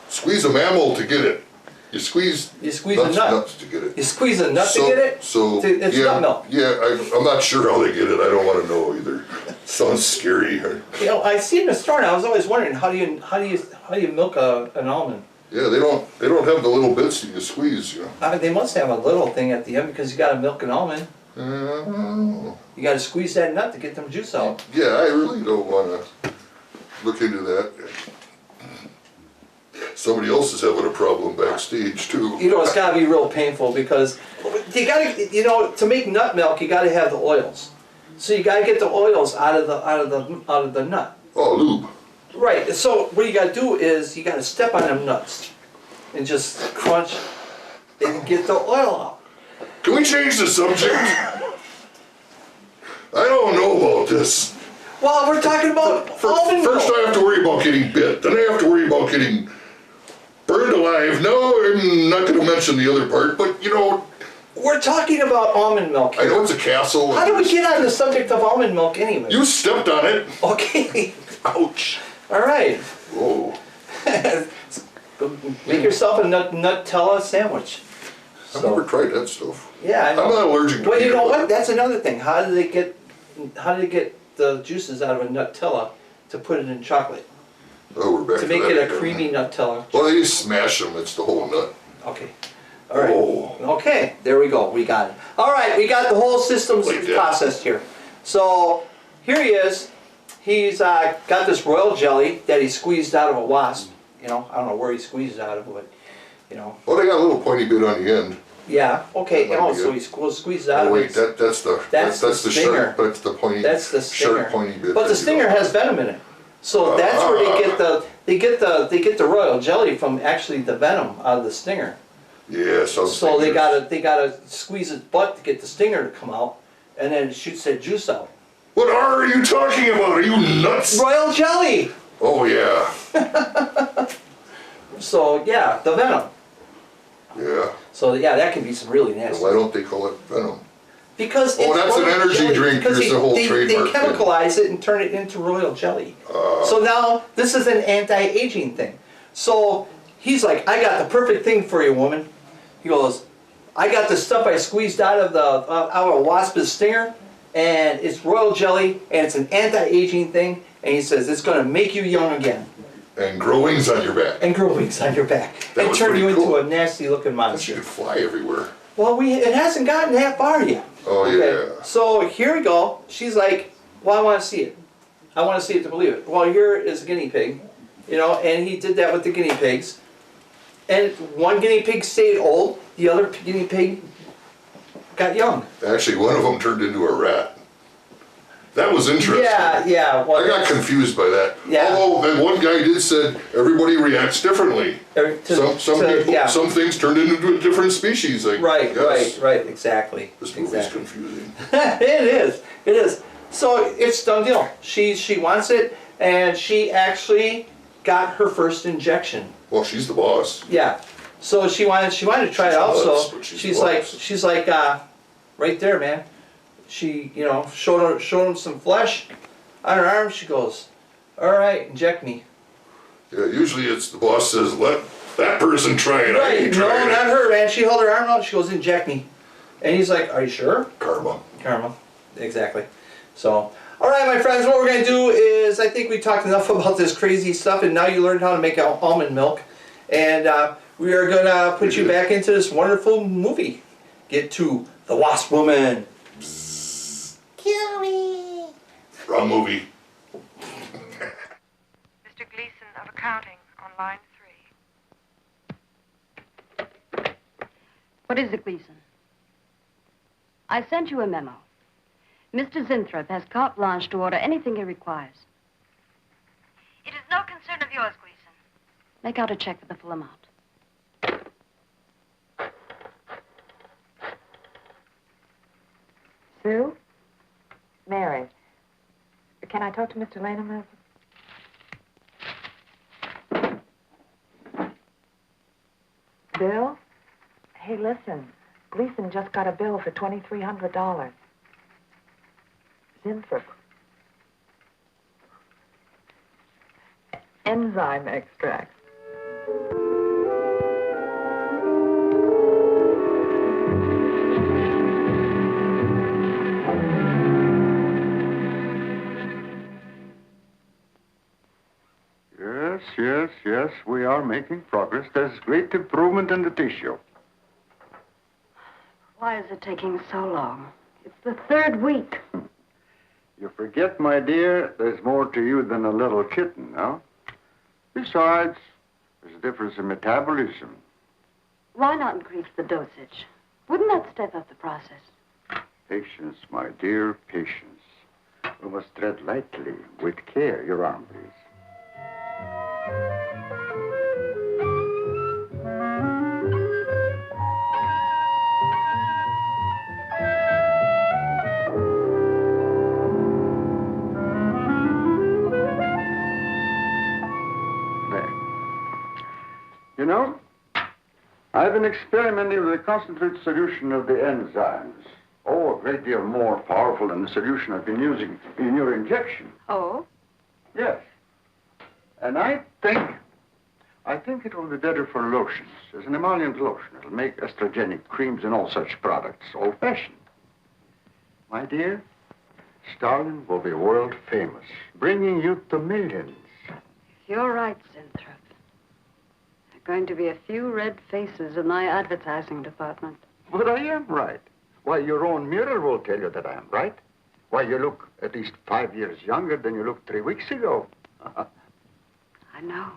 squeeze a mammal to get it. You squeeze nuts to get it. You squeeze a nut to get it? So it's yeah, nut milk. Yeah, I'm not sure how they get it. I don't want to know either. Sounds scary. I see in the store, and I was always wondering how do you milk an almond? Yeah, they don't have the little bits that you squeeze, you know. They must have a little thing at the end because you got to milk an almond. You got to squeeze that nut to get them juice out. Yeah, I really don't want to look into that. Somebody else is having a problem backstage too. You know, it's got to be real painful because you got to, you know, to make nut milk, you got to have the oils. So you got to get the oils out of the nut. Oh, lube. Right. So what you got to do is you got to step on them nuts and just crunch and get the oil out. Can we change the subject? I don't know about this. Well, we're talking about almond milk. First I have to worry about getting bit, then I have to worry about getting burned alive. No, I'm not going to mention the other part, but you know... We're talking about almond milk here. I know it's a castle. How do we get on the subject of almond milk anyway? You stepped on it. Okay. Ouch. All right. Whoa. Make yourself a Nutella sandwich. I've never tried that stuff. Yeah, I know. I'm not allergic to Well, you peanut know butter. what? That's another thing. How do they get the juices out of a Nutella to put it in chocolate? Oh, we're back to to make that it a again. creamy Nutella. Well, they just smash them. It's the whole nut. Okay. All right. Oh. Okay. There we go. We got it. All right. We got the whole system Like that. processed here. So here he is. He's got this royal jelly that he squeezed out of a wasp. You know, I don't know where he squeezed it out of, but you know. Well, they got a little pointy bit on the end. Yeah. Okay. That might Oh, be so good. he squeezed it out Oh of wait, it. that's the stinger. sharp, but it's the pointy. That's the stinger. Sharp pointy bit. But the stinger has venom in it, so that's where they get the royal jelly from. Actually, the venom out of the stinger. Yeah, So they gotta squeeze its butt to get the stinger to come out, and then it shoots that juice out. What are you talking about? Are you nuts? Royal jelly. Oh yeah. So yeah, the venom. Yeah. So yeah, that can be some really nasty. Why don't they call it venom? Because Oh, it's that's an royal energy jelly. drink. Because Here's the whole they trademark thing. chemicalize it and turn it into royal jelly. So now this is an anti-aging thing. So he's like, I got the perfect thing for you, woman. He goes, I got the stuff I squeezed out of a wasp's stinger, and it's royal jelly, and it's an anti-aging thing. And he says it's going to make you young again. And grow wings on your back. And grow wings on your back. That and was turn you pretty into cool. a nasty-looking monster. You could fly everywhere. Well, it hasn't gotten that far yet. Oh yeah. So here we go. She's like, well, I want to see it. I want to see it to believe it. Well, here is a guinea pig, you know, and he did that with the guinea pigs. And one guinea pig stayed old, the other guinea pig got young. Actually, one of them turned into a rat. That was interesting. Yeah. Well, I got confused by that. Yeah. Although, then one guy did said everybody reacts differently. Some things turned into a different species. I guess. Right, exactly. This movie's confusing. It is. So it's done deal. She wants it, and she actually got her first injection. Well, she's the boss. Yeah. So she wanted to try it out. So she's like, right there, man. She, you know, showed him some flesh on her arm. She goes, all right, inject me. Yeah, usually it's the boss says, let that person try it. I ain't No, trying it. not her, man. She held her arm out. She goes, inject me. And he's like, are you sure? Karma. Exactly. So, all right, my friends, what we're going to do is, I think we talked enough about this crazy stuff, and now you learned how to make almond milk. And we are going to put you back into this wonderful movie. Get to The Wasp Woman. Kill me. Wrong movie. Mr. Gleason of accounting on line 3. What is it, Gleason? I sent you a memo. Mr. Zinthrop has carte blanche to order anything he requires. It is no concern of yours, Gleason. Make out a check for the full amount. Sue? Mary. Can I talk to Mr. Lanham? Bill? Hey, listen. Gleason just got a bill for $2,300. Zinthrop. Enzyme extract. Yes. yes, we are making progress. There's great improvement in the tissue. Why is it taking so long? It's the 3rd week. You forget, my dear, there's more to you than a little kitten, no? Besides, there's a difference in metabolism. Why not increase the dosage? Wouldn't that step up the process? Patience, my dear, patience. We must tread lightly, with care. Your arm, please. You know, I've been experimenting with a concentrated solution of the enzymes. Oh, a great deal more powerful than the solution I've been using in your injection. Oh? Yes. And I think it will be better for lotions. As an emollient lotion, it'll make estrogenic creams and all such products old-fashioned. My dear, Stalin will be world famous, bringing you to millions. You're right, Zinthrop. There are going to be a few red faces in my advertising department. But I am right. Why, your own mirror will tell you that I am right. Why, you look at least 5 years younger than you looked 3 weeks ago. I know.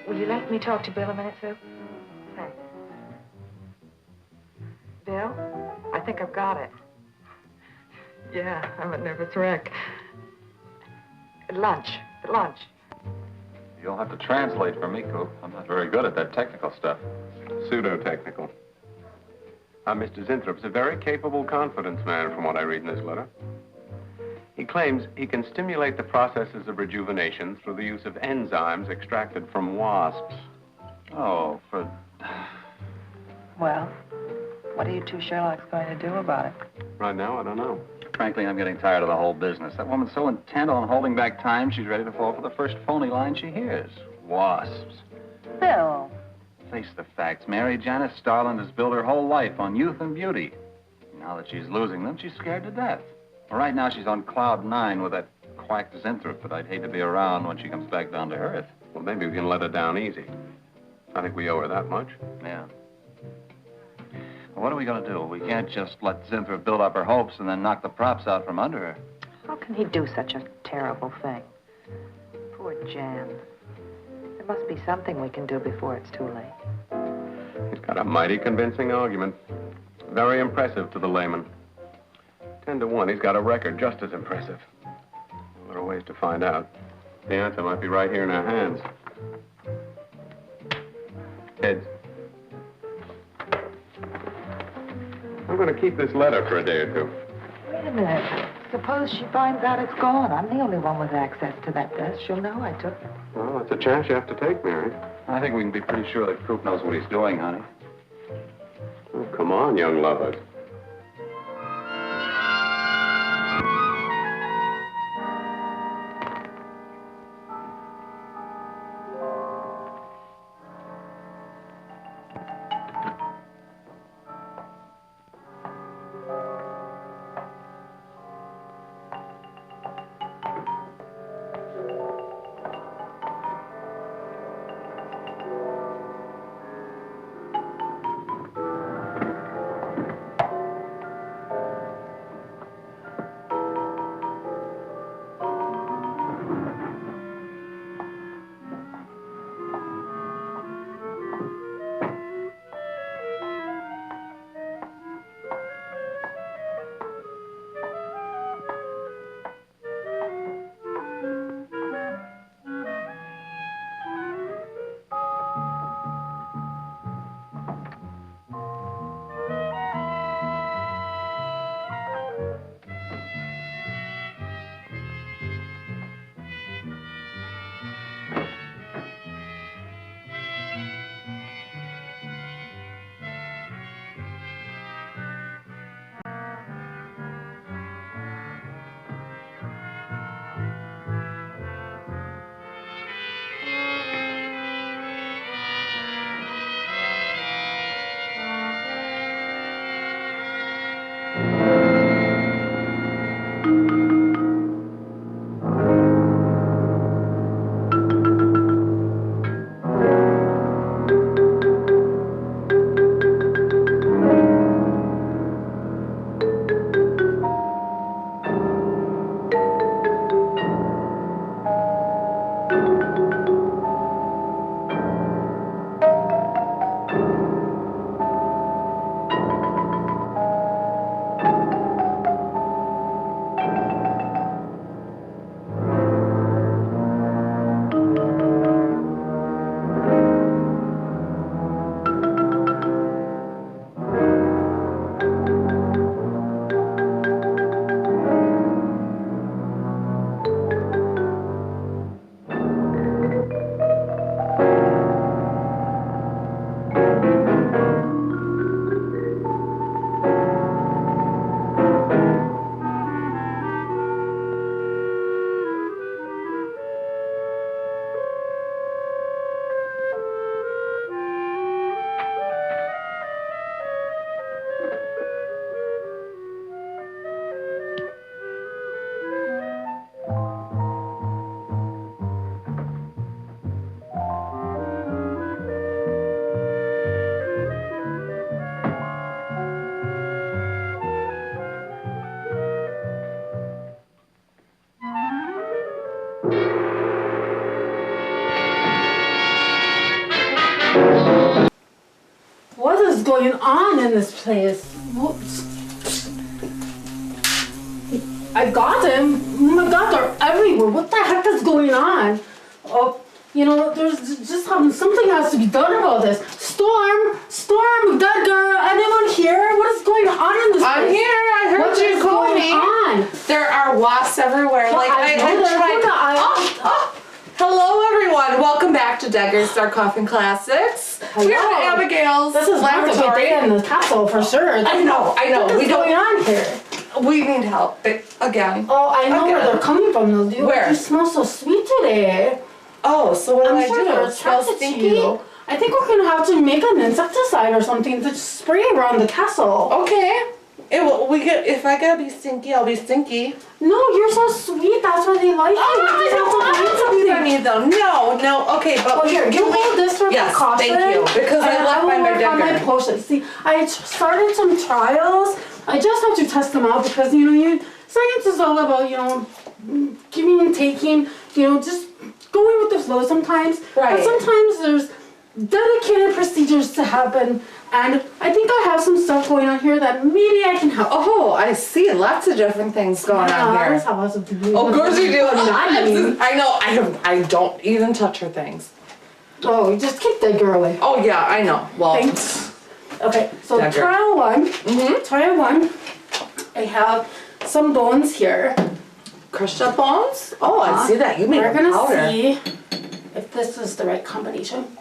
Will you let me talk to Bill a minute, Sue? Thanks. Bill, I think I've got it. Yeah, I'm a nervous wreck. At lunch. You'll have to translate for me, Coop. I'm not very good at that technical stuff. Pseudo-technical. Mr. Zinthrup's a very capable confidence man, from what I read in this letter. He claims he can stimulate the processes of rejuvenation through the use of enzymes extracted from wasps. Oh, for... Well, what are you two Sherlocks going to do about it? Right now, I don't know. Frankly, I'm getting tired of the whole business. That woman's so intent on holding back time, she's ready to fall for the first phony line she hears. Wasps. Bill. Face the facts, Mary. Janice Starland has built her whole life on youth and beauty. Now that she's losing them, she's scared to death. Well, right now, she's on cloud 9 with that quack Zinthrop, but I'd hate to be around when she comes back down to earth. Well, maybe we can let her down easy. I think we owe her that much. Yeah. Well, what are we going to do? We can't just let Zinthrop build up her hopes and then knock the props out from under her. How can he do such a terrible thing? Poor Jan. There must be something we can do before it's too late. He's got a mighty convincing argument. Very impressive to the layman. 10 to 1, he's got a record just as impressive. There are ways to find out. The answer might be right here in our hands. Heads. I'm going to keep this letter for a day or two. Wait a minute. Suppose she finds out it's gone. I'm the only one with access to that desk. She'll know I took it. Well, that's a chance you have to take, Mary. I think we can be pretty sure that Coop knows what he's doing, honey. Oh, come on, young lovers. What is going on in this place? I got them. Oh my God, they're everywhere. What the heck is going on? Oh, you know, there's just something has to be done about this. Storm, dead girl, anyone here? What is going on in this place? I'm here. I heard you call me. On? There are wasps everywhere. Well, like I tried. Hello, everyone. Welcome back to Degger's Star Coffin Classics. Hello. We're at Abigail's This is not a good day in the castle for sure. I know. What's going on here? We need help again. Oh, I know where they're coming from. Though. Where? You smell so sweet today. Oh, so what do I do? It smells stinky. I think we're gonna have to make an insecticide or something to spray around the castle. Okay. If I gotta be stinky, I'll be stinky. No, you're so sweet. That's why they like you. I don't want to though. No. Okay, but well, here, you hold this for precaution. Thank you. Because I left my potion. See, I started some trials. I just have to test them out because science is all about giving and taking. Just going with the flow sometimes. Right. But sometimes there's dedicated procedures to happen. And I think I have some stuff going on here that maybe I can help. Oh, I see. Lots of different things going on here. Of course you do. I know. I don't even touch her things. Oh, you just keep that girl away. Oh, yeah, I know. Well, thanks. Okay, so trial one. Trial one. I have some bones here. Crushed up bones? Oh, I see that. You made We're gonna powder. see if this is the right combination.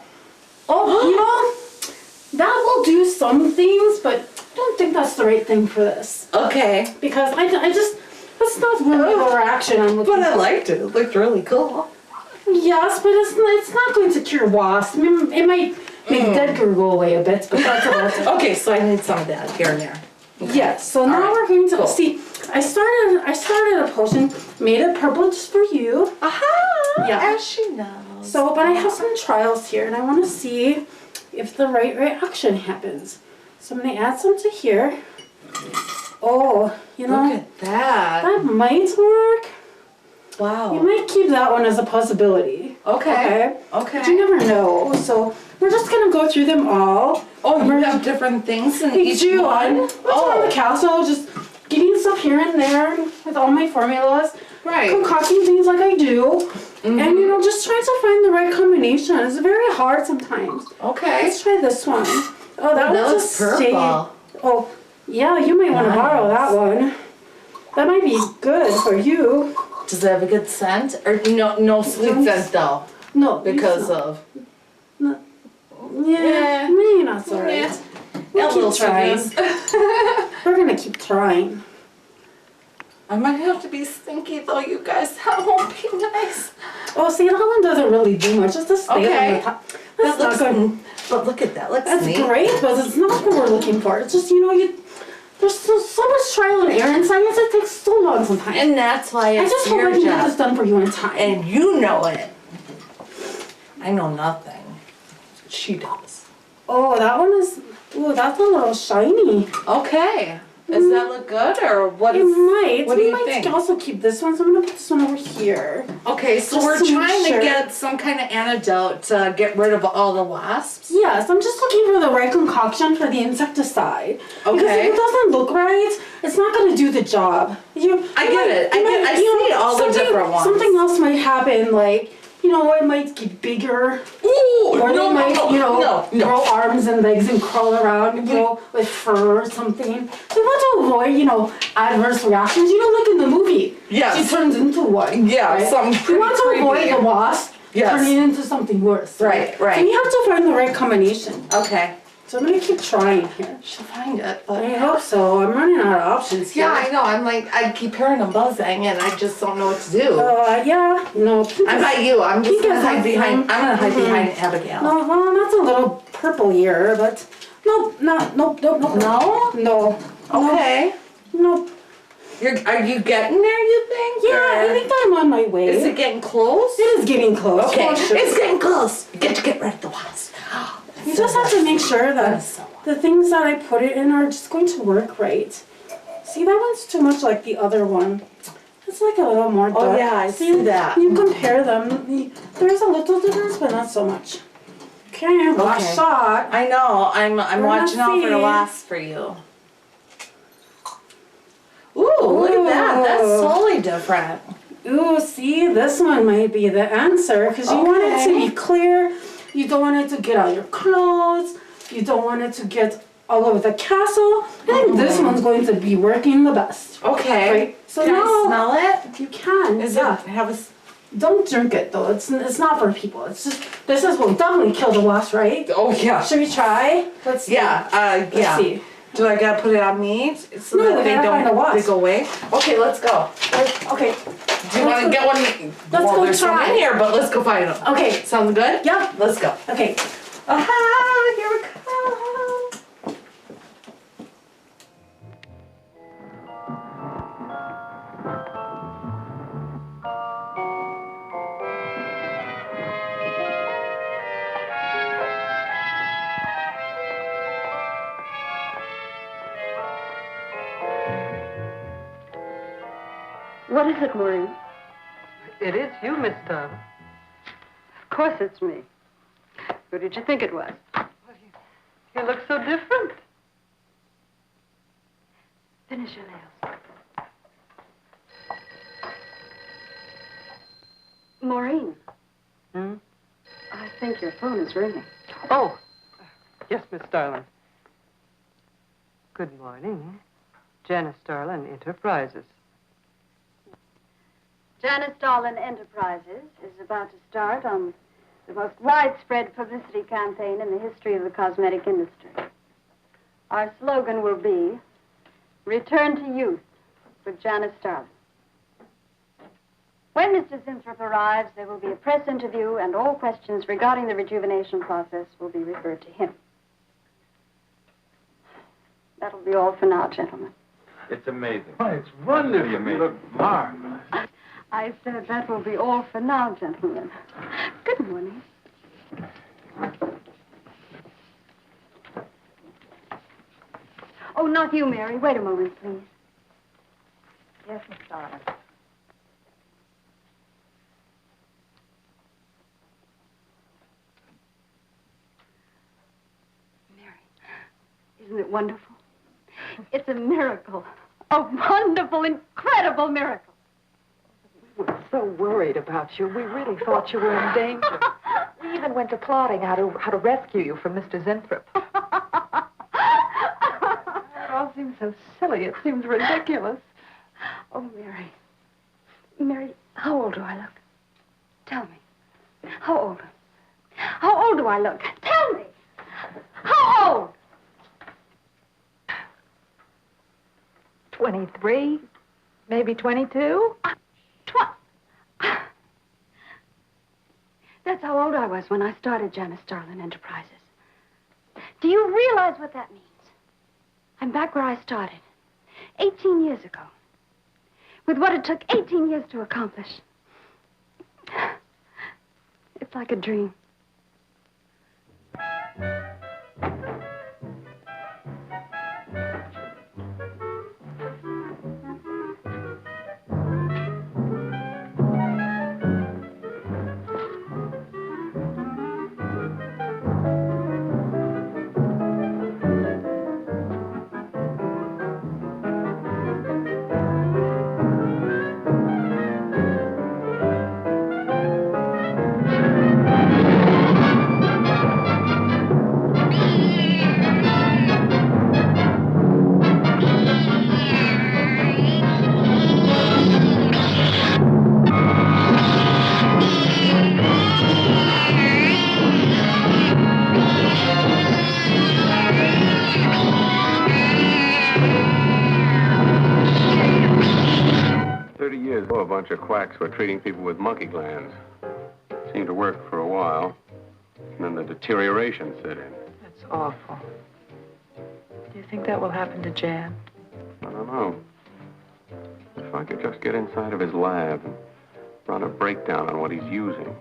Oh, that will do some things, but I don't think that's the right thing for this. Okay. Because that's not really the reaction I'm looking for. But I liked it. It looked really cool. Yes, but it's not going to cure wasps. I mean, it might make dead girl go away a bit, but that's about it. Okay, so I need some of that here and there. Okay. Yes, so now we're going to see. I started a potion, made it purple just for you. Aha! Yeah. As she knows. So, but I have some trials here, and I want to see if the right reaction happens. So I'm going to add some to here. Oh, look at that. That might work. Wow. You might keep that one as a possibility. Okay. But you never know. So we're just going to go through them all. Oh, you have different things in each one? Around the castle, just getting stuff here and there with all my formulas. Right. Concocting things like I do. And, just trying to find the right combination. It's very hard sometimes. Okay. Let's try this one. Oh, that one's looks purple. Oh, yeah, you might want to borrow that one. That might be good for you. Does it have a good scent? Or no sweet scent though? No. Because of... No. Yeah, maybe not so right. Yeah. We'll keep trying. We're gonna keep trying. I might have to be stinky though, you guys. That won't be nice. Oh, see, that one doesn't really do much. Just to stay on the top. That's not good. But look at that. That's neat. great, but it's not what we're looking for. It's just, there's so much trial and error in science. It takes so long sometimes. And that's why it's I just hope I can get this done for you in time. And you know it. I know nothing. She does. Oh, that one is... Ooh, that's a little shiny. Okay. Does that look good, or what? It might. What do you might think? Also keep this one, so I'm gonna put this one over here. Okay, so Just we're to make trying to sure. get some kind of antidote to get rid of all the wasps. Yes, I'm just looking for the right concoction for the insecticide. Because if it doesn't look right, it's not gonna do the job. I get it. I see all the different ones. Something else might happen, like, it might get bigger. Ooh, or they might, no. grow arms and legs and crawl around, with fur or something. So we want to avoid, adverse reactions. Like in the movie. Yes. She turns into one. Yeah, right? something We want to pretty avoid creepy. the wasp turning into something worse. Right. So we have to find the right combination. Okay. So I'm going to keep trying here. She'll find it. But I hope so. I'm running out of options here. Yeah, I know. I keep hearing them buzzing, and I just don't know what to do. Yeah. No. I'm not you. I'm just gonna hide behind. I'm gonna hide behind Mm-hmm. Abigail. No, well, that's a little purple here, but nope. No. Okay. Nope. Are you getting there? You think? Yeah, I think I'm on my way. Is it getting close? It is getting close. Okay, for sure. it's getting close. You get to get rid of the wasp. You just have to make sure that the things that I put it in are just going to work right. See, that one's too much like the other one. It's like a little more dark. Oh yeah, I see that. You compare them. There's a little difference, but not so much. Okay, last shot. I know. I'm We're watching out gonna for the see. wasp for you. Ooh, look at that. That's totally different. Ooh, see, this one might be the answer because you want it to be clear. You don't want it to get on your clothes. You don't want it to get all over the castle. I think this one's going to be working the best. Okay. Right? So Can now I smell it? you can. Is yeah. it have a? Don't drink it though. It's not for people. It's just this will definitely kill the wasp, right? Oh yeah. Should we try? Let's see. Yeah. Let's see. Do I gotta put it on me so No, that we gotta find a wasp. they go away? Okay, let's go. Okay. Do you want to get one? Let's well, go there's try. some in here, but let's go find them. Okay. Sounds good? Yeah. Let's go. Okay. Aha! Here we go. What is it, Maureen? It is you, Miss Darling. Of course it's me. Who did you think it was? You look so different. Finish your nails. Maureen. Hmm? I think your phone is ringing. Oh, yes, Miss Darling. Good morning. Janice Darling Enterprises. Janice Darlin Enterprises is about to start on the most widespread publicity campaign in the history of the cosmetic industry. Our slogan will be, Return to Youth with Janice Darlin. When Mr. Zinthrop arrives, there will be a press interview, and all questions regarding the rejuvenation process will be referred to him. That'll be all for now, gentlemen. It's amazing. Oh, it's wonderful. You look marvelous. I said that will be all for now, gentlemen. Good morning. Oh, not you, Mary. Wait a moment, please. Yes, Miss Darling. Mary, isn't it wonderful? It's a miracle. A wonderful, incredible miracle. We were so worried about you. We really thought you were in danger. We even went to plotting how to rescue you from Mr. Zinthrop. It all seems so silly. It seems ridiculous. Oh, Mary. Mary, how old do I look? Tell me. How old? How old do I look? Tell me. How old? 23, maybe 22. That's how old I was when I started Janice Starlin Enterprises. Do you realize what that means? I'm back where I started, 18 years ago, with what it took 18 years to accomplish. It's like a dream. A bunch of quacks were treating people with monkey glands. Seemed to work for a while, and then the deterioration set in. That's awful. Do you think that will happen to Jan? I don't know. If I could just get inside of his lab and run a breakdown on what he's using.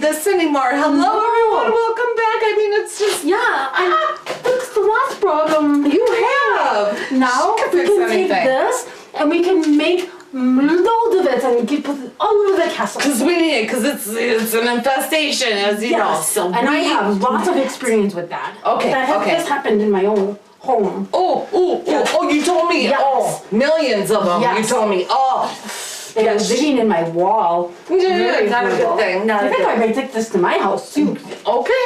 This anymore. Hello, everyone. Welcome back. I mean, it's just I fixed the wasp problem. You have. Now we can take this and we can make loads of it and put it all over the castle. Because we need it. Because it's an infestation, as you know. So and I have lots of experience with that. Okay. This happened in my own home. Oh! You told me. Yes. Oh, millions of them. Yes. You told me. Oh. They were digging in my wall. Yeah, not a good thing. I think I may take this to my house too. Okay.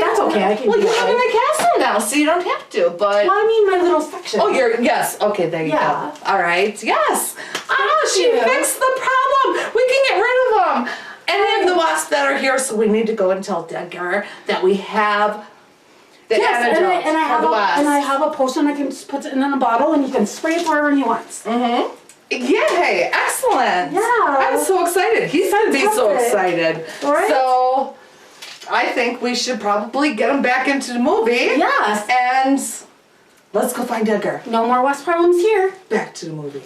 That's okay. I can well, do you're that. in a castle now, so you don't have to. But well, I mean my little section. Oh, yes. Okay, there you go. All right. Yes. She fixed the problem. We can get rid of them. Any of the wasps that are here, so we need to go and tell Edgar that we have. Yes, and I have a potion. I can just put it in a bottle, and he can spray it wherever he wants. Mm-hmm. Yay! Excellent. Yeah. I'm so excited. He's going to be so excited. Right? So, I think we should probably get him back into the movie. Yes. And let's go find Edgar. No more wasp problems here. Back to the movie.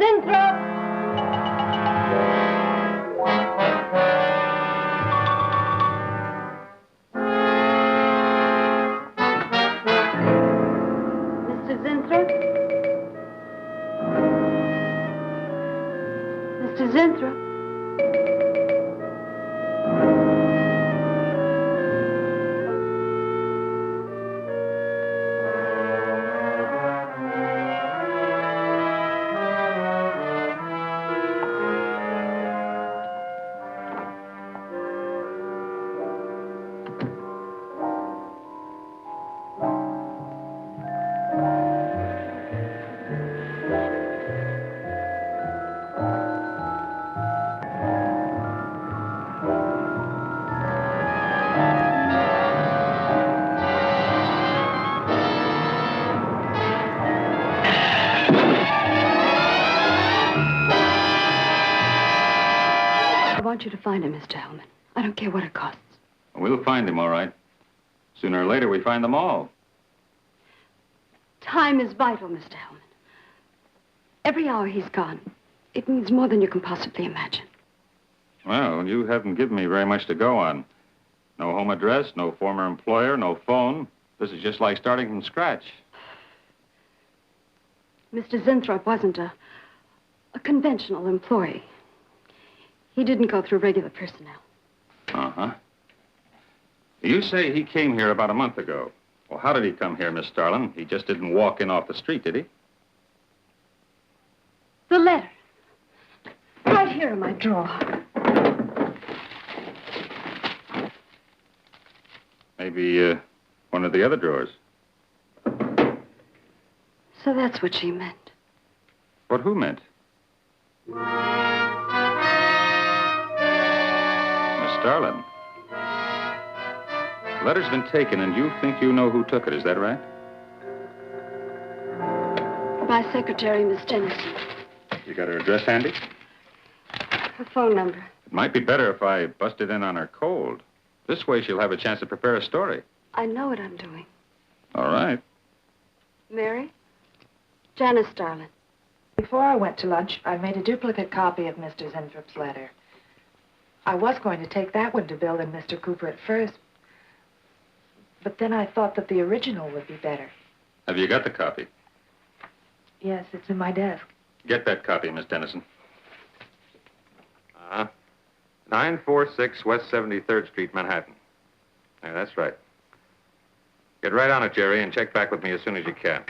Zinthrop! Mr. Zinthrop? Mr. Zinthrop? I want you to find him, Mr. Hellman. I don't care what it costs. We'll find him, all right. Sooner or later, we find them all. Time is vital, Mr. Hellman. Every hour he's gone, it means more than you can possibly imagine. Well, you haven't given me very much to go on. No home address, no former employer, no phone. This is just like starting from scratch. Mr. Zinthrop wasn't a conventional employee. He didn't go through regular personnel. Uh-huh. You say he came here about a month ago. Well, how did he come here, Miss Starlin? He just didn't walk in off the street, did he? The letter. Right here in my drawer. Maybe, one of the other drawers. So that's what she meant. What who meant? Starlin. The letter's been taken, and you think you know who took it, is that right? My secretary, Miss Dennison. You got her address handy? Her phone number. It might be better if I busted in on her cold. This way she'll have a chance to prepare a story. I know what I'm doing. All right. Mary? Janice Starlin. Before I went to lunch, I made a duplicate copy of Mr. Zintrop's letter. I was going to take that one to Bill and Mr. Cooper at first, but then I thought that the original would be better. Have you got the copy? Yes, it's in my desk. Get that copy, Miss Dennison. 946 West 73rd Street, Manhattan. Yeah, that's right. Get right on it, Jerry, and check back with me as soon as you can.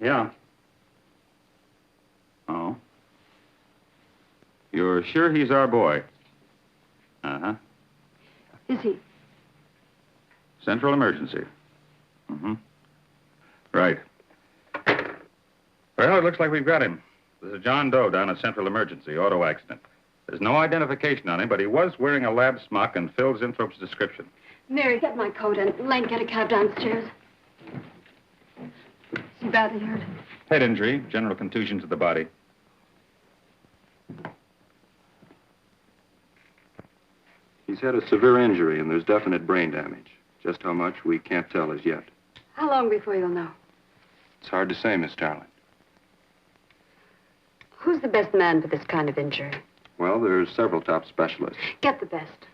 Yeah. Oh. You're sure he's our boy? Uh-huh. Is he? Central emergency. Mm-hmm. Right. Well, it looks like we've got him. This is John Doe down at Central Emergency, auto accident. There's no identification on him, but he was wearing a lab smock and fills Inthrope's description. Mary, get my coat and Lang, get a cab downstairs. Is he badly hurt? Head injury, general contusion to the body. He's had a severe injury, and there's definite brain damage. Just how much, we can't tell as yet. How long before you'll know? It's hard to say, Miss Starling. Who's the best man for this kind of injury? Well, there's several top specialists. Get the best.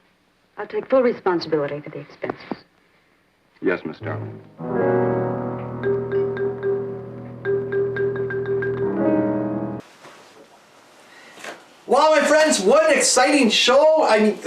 I'll take full responsibility for the expenses. Yes, Miss Starling. Wow, my friends, what an exciting show. I mean,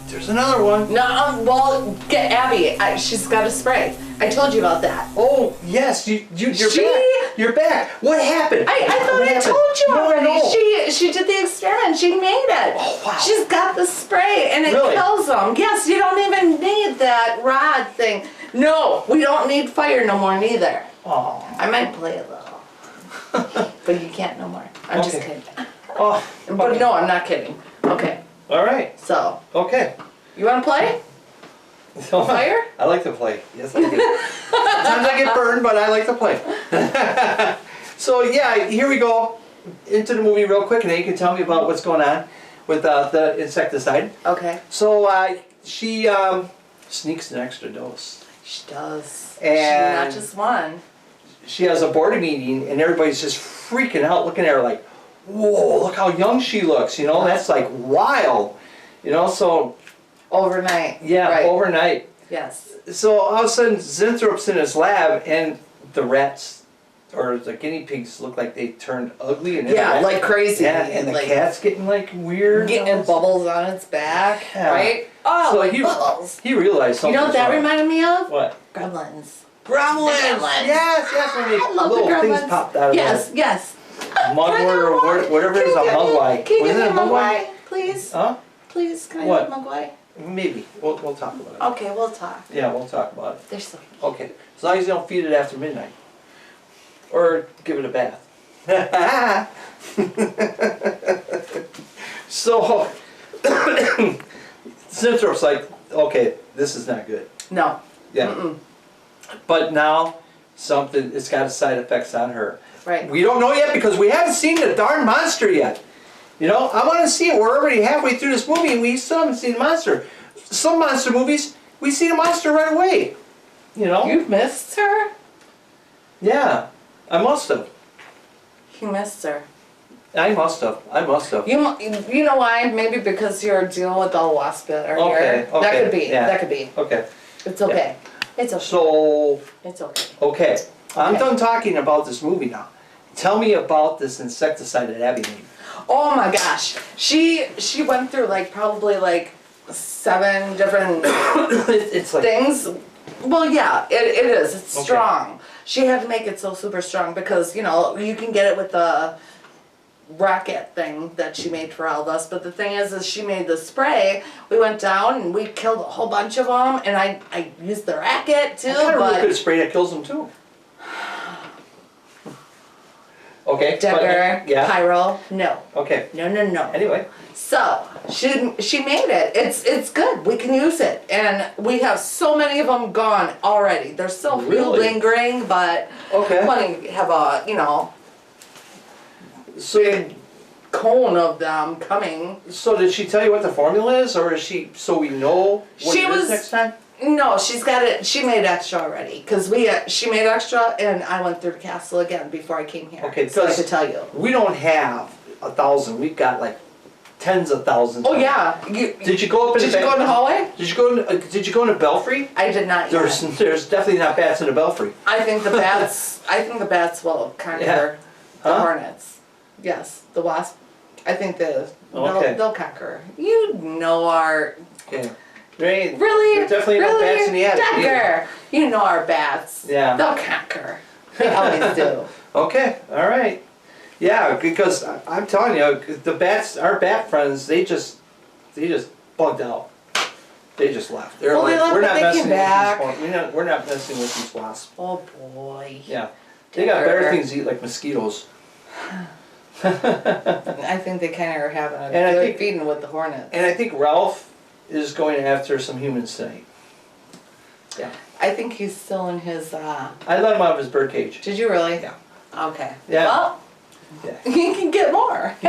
there's another one. No, well, get Abby. She's got a spray. I told you about that. Oh, yes, you're back. You're back. What happened? I thought I told you already. No. She did the experiment. She made it. Oh, wow. She's got the spray, and it Really? kills them. Yes, you don't even need that rod thing. No, we don't need fire no more neither. Oh. I might play a little. But you can't no more. I'm just kidding. Oh, But no, I'm not kidding. Okay. All right. So. Okay. You want to play? Fire? I like to play. Yes, I do. Sometimes I get burned, but I like to play. So yeah, here we go into the movie real quick, and then you can tell me about what's going on with the insecticide. Okay. So she sneaks an extra dose. She does. And not just one. She has a board meeting, and everybody's just freaking out, looking at her like, "Whoa! Look how young she looks." You know, that's like wild. You know, so. Overnight. Yeah, right. overnight. Yes. So all of a sudden, Zinthrope's in his lab, and the rats or the guinea pigs look like they turned ugly and yeah, like crazy. Yeah, and the cat's getting like weird, getting bubbles on its back, yeah. right? Oh, so like he, bubbles. He realized something. You know what that wrong. reminded me of? What? Gremlins. Gremlins. Yes, when they I love little the things gremlins. popped out of yes, yes. mugwort or whatever it is, a mugwai. Can you Wasn't give it me a a mugwai? mugwai, please? Huh? Please, can I What? have a mugwai? Maybe. We'll talk about it. Okay, we'll talk. Yeah, we'll talk about it. They're so cute. Okay. As long as you don't feed it after midnight. Or give it a bath. So, Zinthrope's like, okay, this is not good. No. Yeah. Mm-mm. But now, it's got side effects on her. Right. We don't know yet because we haven't seen the darn monster yet. You know, I want to see it. We're already halfway through this movie and we still haven't seen the monster. Some monster movies, we see the monster right away. You know? You missed her? Yeah, I must have. You missed her. I must have. You know why? Maybe because you're dealing with all wasp that are here. Okay. That could be. Yeah. That could be. Okay. It's okay. Yeah. It's okay. So. It's okay. Okay. I'm done talking about this movie now. Tell me about this insecticide that Abby made. Oh my gosh. She went through probably 7 different it's like things. Well, yeah, it is. It's Okay. strong. She had to make it so super strong because, you can get it with the rocket thing that she made for all of us. But the thing is she made the spray. We went down and we killed a whole bunch of them. And I used the racket too. I got a but really good spray that kills them too. Okay. Dagger, Yeah. Pyro, no. Okay. No. Anyway. So, she made it. It's good. We can use it. And we have so many of them gone already. There's still a few Really? lingering, but Okay. I want to have a, big cone of them coming. So did she tell you what the formula is, or is she so we know what it is next time? No, she's got it. She made extra already because she made extra, and I went through the castle again before I came here. Okay, so I because could tell you. we don't have 1,000. We've got tens of thousands. Oh yeah. Did you go up? Did you go in the hallway? Did you go in the belfry? I did not. There's definitely not bats in the belfry. I think the bats will conquer the hornets. Yes, the wasp. I think they'll conquer. You know our. Okay. Really? There's definitely no bats in the attic. Dagger. You know our bats. Yeah. They'll conquer. They always do. Okay, all right. Yeah, because I'm telling you, the bats, our bat friends, they just bugged out. They just left. They're Well, like, they left, we're but not they messing came with back. these. We're not messing with these wasps. Oh boy. Yeah, they got better things to eat, like mosquitoes. I think they kind of are having a And I good think- feeding with the hornets. And I think Ralph is going after some humans tonight. Yeah. I think he's still in his. I let him out of his bird cage. Did you really? Yeah. Okay. Yeah. Well, he can get more. He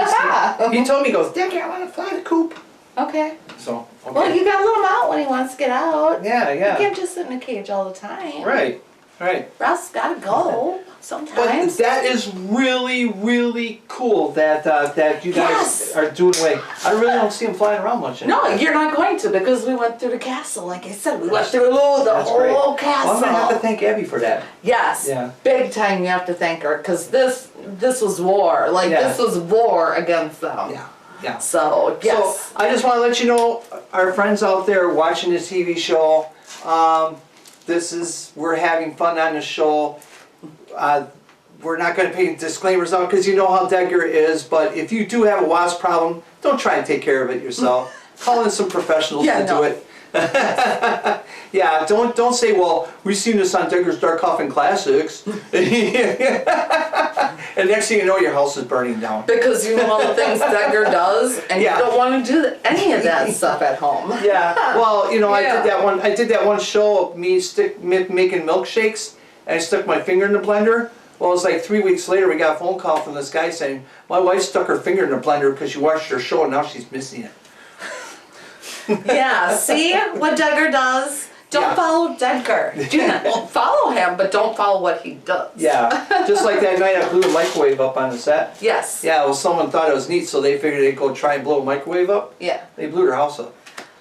told me, he goes, Dickie, I want to fly the coop. Okay. So, okay. Well, you gotta let him out when he wants to get out. Yeah, yeah. You can't just sit in a cage all the time. Right, right. Ralph's gotta go But sometimes. that is really, really cool that that you guys are doing away. I really don't see him flying around much anymore. No, you're not going to because we went through the castle. Like I said, we went through the That's great. whole castle. Well, I'm going to have to thank Abby for that. Yes. Yeah. Big time you have to thank her because this was war. Like Yeah. this was war against them. Yeah. Yeah. So yes. So I just want to let you know, our friends out there watching this TV show, we're having fun on the show. We're not going to pay disclaimers out because you know how Degger is, but if you do have a wasp problem, don't try and take care of it yourself. Call in some professionals to do it. Yeah, don't say, well, we've seen this on Degger's Dark Coffin Classics. And next thing you know, your house is burning down. Because you know all the things Degger does, and Yeah. you don't want to do any of that stuff at home. Yeah, well, you know, Yeah. I did that one show of me making milkshakes, and I stuck my finger in the blender. Well, it was like 3 weeks later, we got a phone call from this guy saying, my wife stuck her finger in the blender because she watched her show and now she's missing it. Yeah, see what Degger does? Don't follow Degger. Do not, well, follow him, but don't follow what he does. Yeah, just like that night I blew a microwave up on the set. Yes. Yeah, well, someone thought it was neat, so they figured they'd go try and blow a microwave up. Yeah. They blew their house up.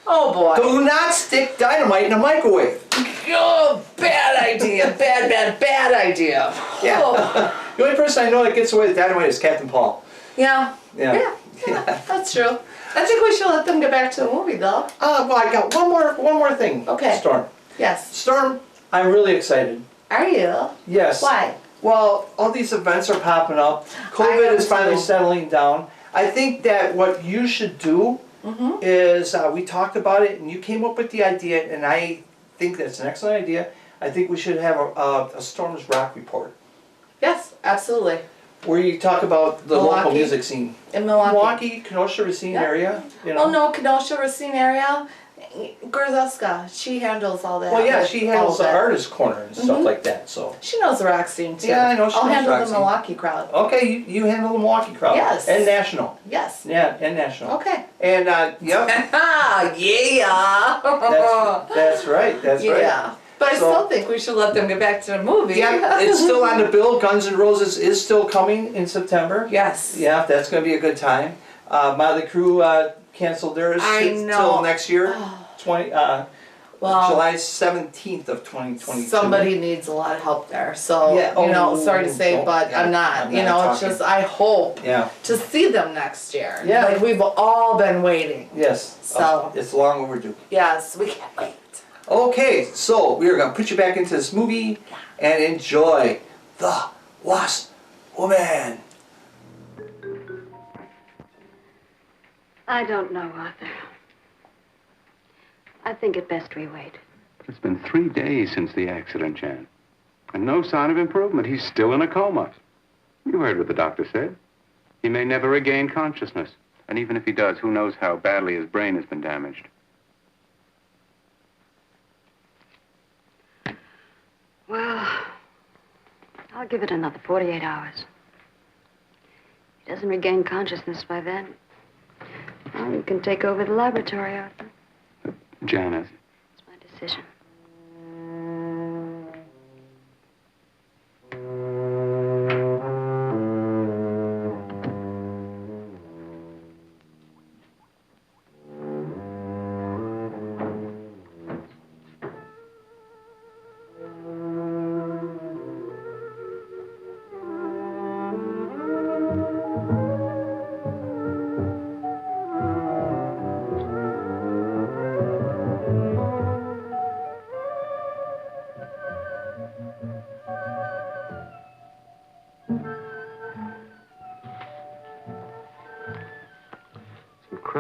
Oh boy. Do not stick dynamite in a microwave. Oh, bad idea. Bad, bad, bad idea. Yeah. Oh. The only person I know that gets away with dynamite is Captain Paul. Yeah. Yeah. Yeah, that's true. I think we should let them get back to the movie, though. Well, I got one more thing. Okay. Storm. Yes. Storm, I'm really excited. Are you? Yes. Why? Well, all these events are popping up. COVID is finally settling down. I think that what you should do is, we talked about it and you came up with the idea, and I think that's an excellent idea. I think we should have a Storm's Rock report. Yes, absolutely. Where you talk about the local Milwaukee. music scene. In Milwaukee. Milwaukee, Kenosha, Racine area. You know. Oh no, Kenosha, Racine area. Gorzelska, she handles all that. Well, yeah, she handles all the that. artist corner and stuff like that. So. She knows the rock scene too. Yeah, I know she I'll knows handle rock the scene. Milwaukee crowd. Okay, you handle the Milwaukee crowd. Yes. And national. Yes. Yeah, and national. Okay. And yep. Yeah. That's right. That's right. Yeah. But I still think we should let them get back to the movie. Yeah, it's still on the bill. Guns N' Roses is still coming in September. Yes. Yeah, that's going to be a good time. Motley Crue canceled theirs till next year. July 17th of 2022. Somebody needs a lot of help there. So, Yeah, you know, oh, sorry to say, don't- but yeah, I'm not. I'm You not know, it's talking. just, I hope Yeah. to see them next year. Yeah. Like we've all been waiting. Yes. So. It's long overdue. Yes, we can't wait. Okay, so we are going to put you back into this movie and enjoy The Wasp Woman. I don't know, Arthur. I think it best we wait. It's been 3 days since the accident, Jan. And no sign of improvement. He's still in a coma. You heard what the doctor said. He may never regain consciousness. And even if he does, who knows how badly his brain has been damaged. Well, I'll give it another 48 hours. If he doesn't regain consciousness by then, well, you can take over the laboratory, Arthur. Janet. It's my decision.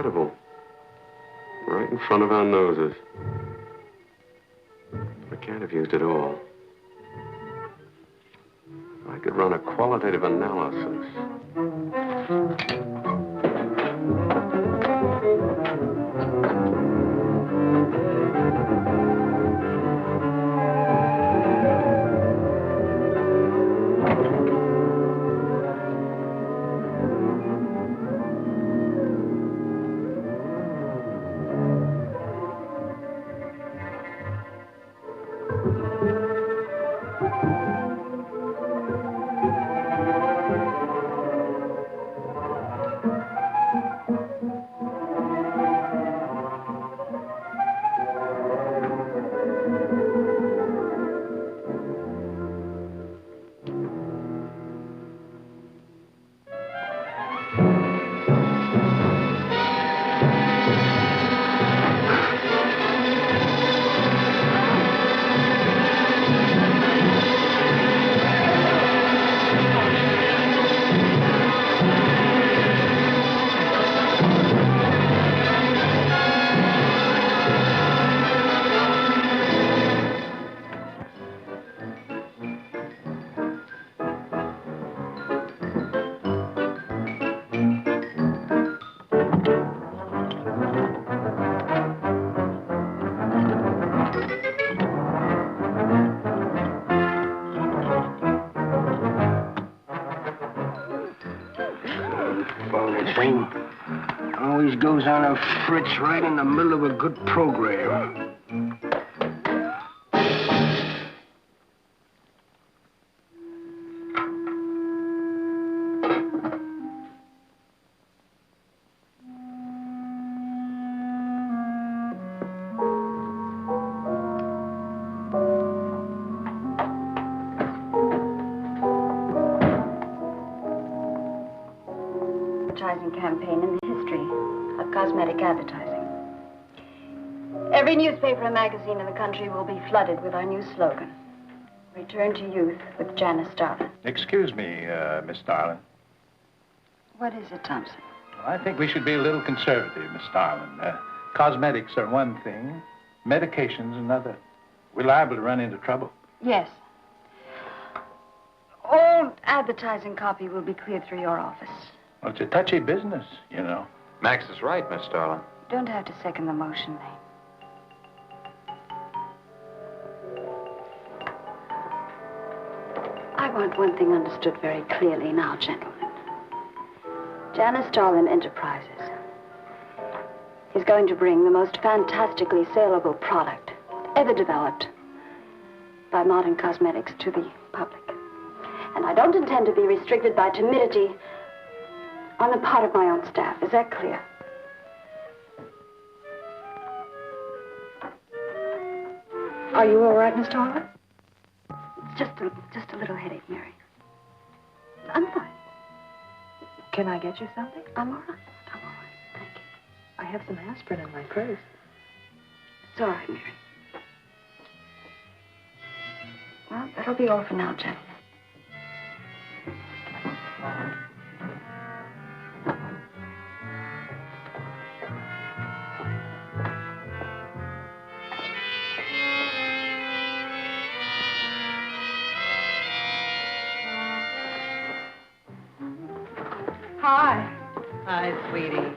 incredible. Right in front of our noses. We can't have used it all. I could run a qualitative analysis. Thing always goes on a fritz right in the middle of a good program. Campaign in the history of cosmetic advertising. Every newspaper and magazine in the country will be flooded with our new slogan, Return to Youth with Janice Starlin. Excuse me, Miss Starlin. What is it, Thompson? I think we should be a little conservative, Miss Starlin. Cosmetics are one thing, medications another. We're liable to run into trouble. Yes. All advertising copy will be cleared through your office. Well, it's a touchy business, you know. Max is right, Miss Starlin. You don't have to second the motion, Lane. I want one thing understood very clearly now, gentlemen. Janice Starlin Enterprises is going to bring the most fantastically saleable product ever developed by modern cosmetics to the public. And I don't intend to be restricted by timidity on the part of my own staff. Is that clear? Are you all right, Miss Starlin? It's just a little headache, Mary. I'm fine. Can I get you something? I'm all right. I'm all right. Thank you. I have some aspirin in my purse. It's all right, Mary. Well, that'll be all for now, gentlemen. Hi. Hi, sweetie.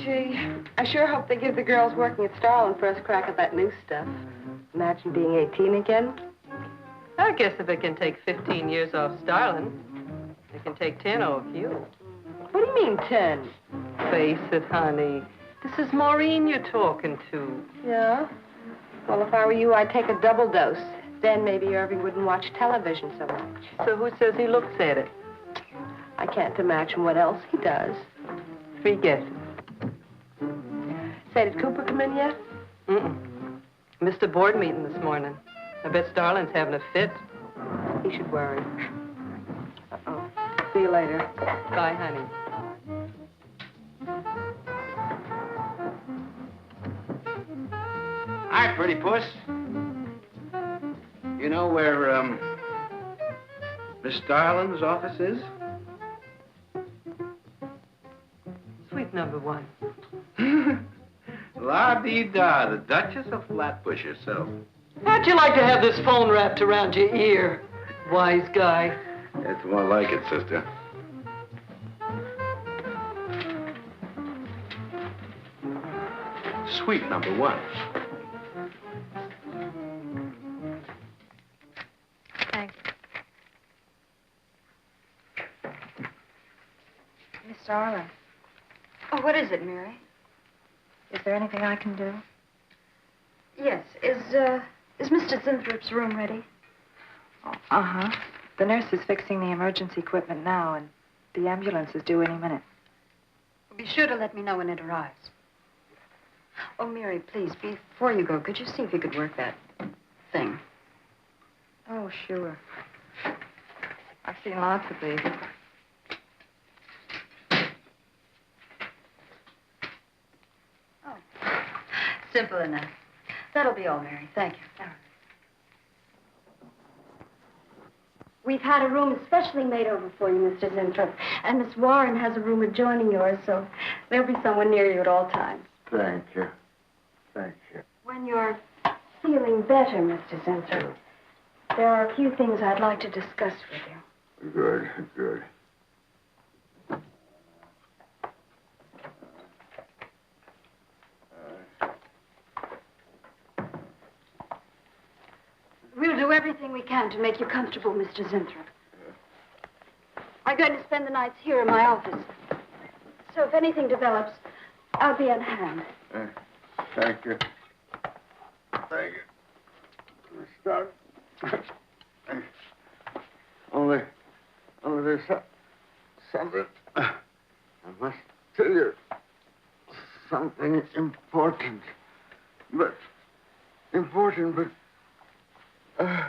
Gee, I sure hope they give the girls working at Starlin first crack at that new stuff. Imagine being 18 again. I guess if it can take 15 years off Starlin, it can take 10 off you. What do you mean, 10? Face it, honey. This is Maureen you're talking to. Yeah? Well, if I were you, I'd take a double dose. Then maybe Irving wouldn't watch television so much. So who says he looks at it? I can't imagine what else he does. 3 guesses. Say, did Cooper come in yet? Missed a board meeting this morning. I bet Starlin's having a fit. He should worry. Uh-oh. See you later. Bye, honey. Hi, pretty puss. You know where, Miss Starlin's office is? Suite number one. La-dee-da, the Duchess of Flatbush herself. How'd you like to have this phone wrapped around your ear, wise guy? It's more like it, sister. Sweet number one. Thanks. Miss Darling. Oh, what is it, Mary? Is there anything I can do? Yes. Is Mr. Zinthrop's room ready? Uh-huh. The nurse is fixing the emergency equipment now, and the ambulance is due any minute. Be sure to let me know when it arrives. Oh, Mary, please, before you go, could you see if you could work that thing? Oh, sure. I've seen lots of these. Simple enough. That'll be all, Mary. Thank you. We've had a room especially made over for you, Mr. Zinthrop. And Miss Warren has a room adjoining yours, so there'll be someone near you at all times. Thank you. Thank you. When you're feeling better, Mr. Zinthrop, there are a few things I'd like to discuss with you. Good, good. We'll do everything we can to make you comfortable, Mr. Zinthrop. I'm going to spend the nights here in my office. So if anything develops, I'll be on hand. Thank you. Thank you. Stop. Only there's something. I must tell you. Something important. But I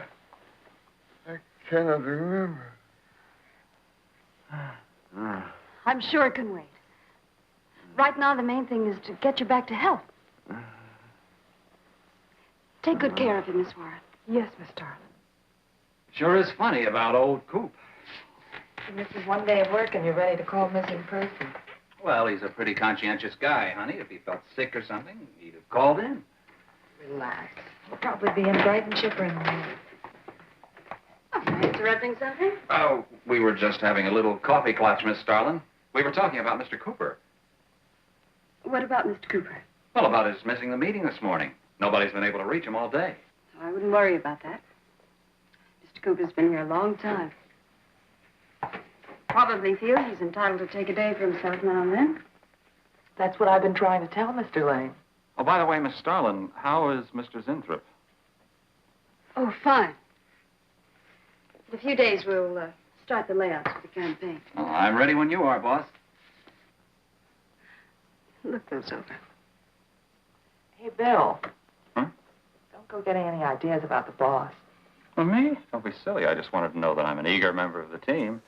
cannot remember. I'm sure it can wait. Right now, the main thing is to get you back to health. Take good care of him, Miss Warren. Yes, Miss Darling. Sure is funny about old Coop. He misses one day of work and you're ready to call missing person. Well, he's a pretty conscientious guy, honey. If he felt sick or something, he'd have called in. Relax. He'll probably be in bright and chipper in the morning. Am I interrupting something? Oh, we were just having a little coffee clutch, Miss Starlin. We were talking about Mr. Cooper. What about Mr. Cooper? Well, about his missing the meeting this morning. Nobody's been able to reach him all day. I wouldn't worry about that. Mr. Cooper's been here a long time. Probably feels he's entitled to take a day for himself now and then. That's what I've been trying to tell Mr. Lane. Oh, by the way, Miss Starlin, how is Mr. Zinthrop? Oh, fine. In a few days, we'll start the layouts for the campaign. Oh, I'm ready when you are, boss. Look those over. Hey, Bill. Huh? Don't go getting any ideas about the boss. Well, me? Don't be silly. I just wanted to know that I'm an eager member of the team.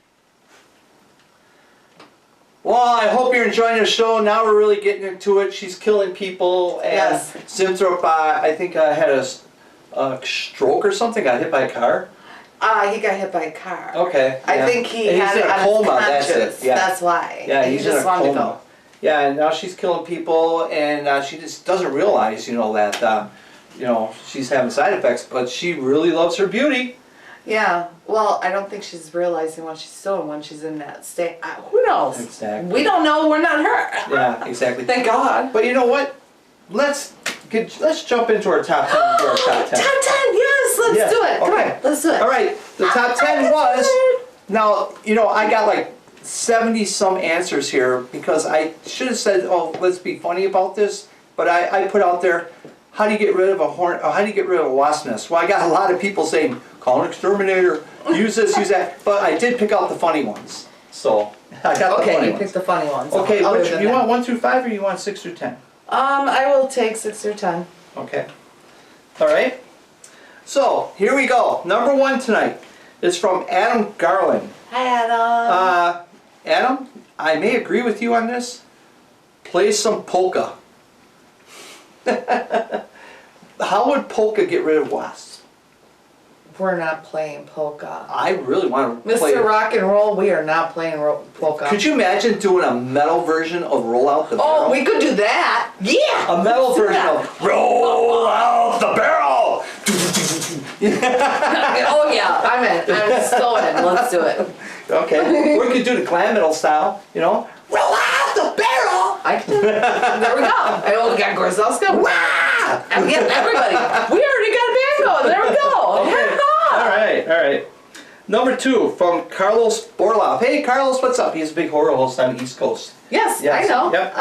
Well, I hope you're enjoying the show. Now we're really getting into it. She's killing people. And Yes. Zinthrop, I think, had a stroke or something, got hit by a car. He got hit by a car. Okay. I yeah. think he And had he's in it a coma, unconscious. that's it. Yeah. That's why. Yeah, And he's he just in a wanted coma. to go. Yeah, and now she's killing people, and she just doesn't realize, that, she's having side effects, but she really loves her beauty. Yeah. Well, I don't think she's realizing what she's doing when she's in that state. Who knows? Exactly. We don't know. We're not her. Yeah, exactly. Thank God. But you know what? Let's jump into our top 10. Top 10, yes, let's do it. Come on, let's do it. All right, the top 10 was, now, I got like 70-some answers here because I should have said, oh, let's be funny about this, but I put out there, how do you get rid of a wasp nest? Well, I got a lot of people saying, call an exterminator, use this, use that, but I did pick out the funny ones. So, I got the funny ones. Okay, you picked the funny ones. Okay, you want 1 through 5 or you want 6 through 10? I will take 6 through 10. Okay. All right. So, here we go. Number 1 tonight is from Adam Garland. Hi, Adam. Adam, I may agree with you on this. Play some polka. How would polka get rid of wasps? We're not playing polka. I really want to play. Mr. Rock and Roll, we are not playing polka. Could you imagine doing a metal version of Roll Out the Barrel? Oh, we could do that. Yeah. A metal version of Roll Out the Barrel. Oh yeah, I'm in. I'm so in. Let's do it. Okay. Or we could do the glam metal style, you know? Roll out the barrel! There we go. I only got Gorzowska. Wow! I'm getting everybody. We already got a band going. There we go. Okay. All right. Number 2 from Carlos Borloff. Hey, Carlos, what's up? He's a big horror host on the East Coast. Yes, I know. Yep.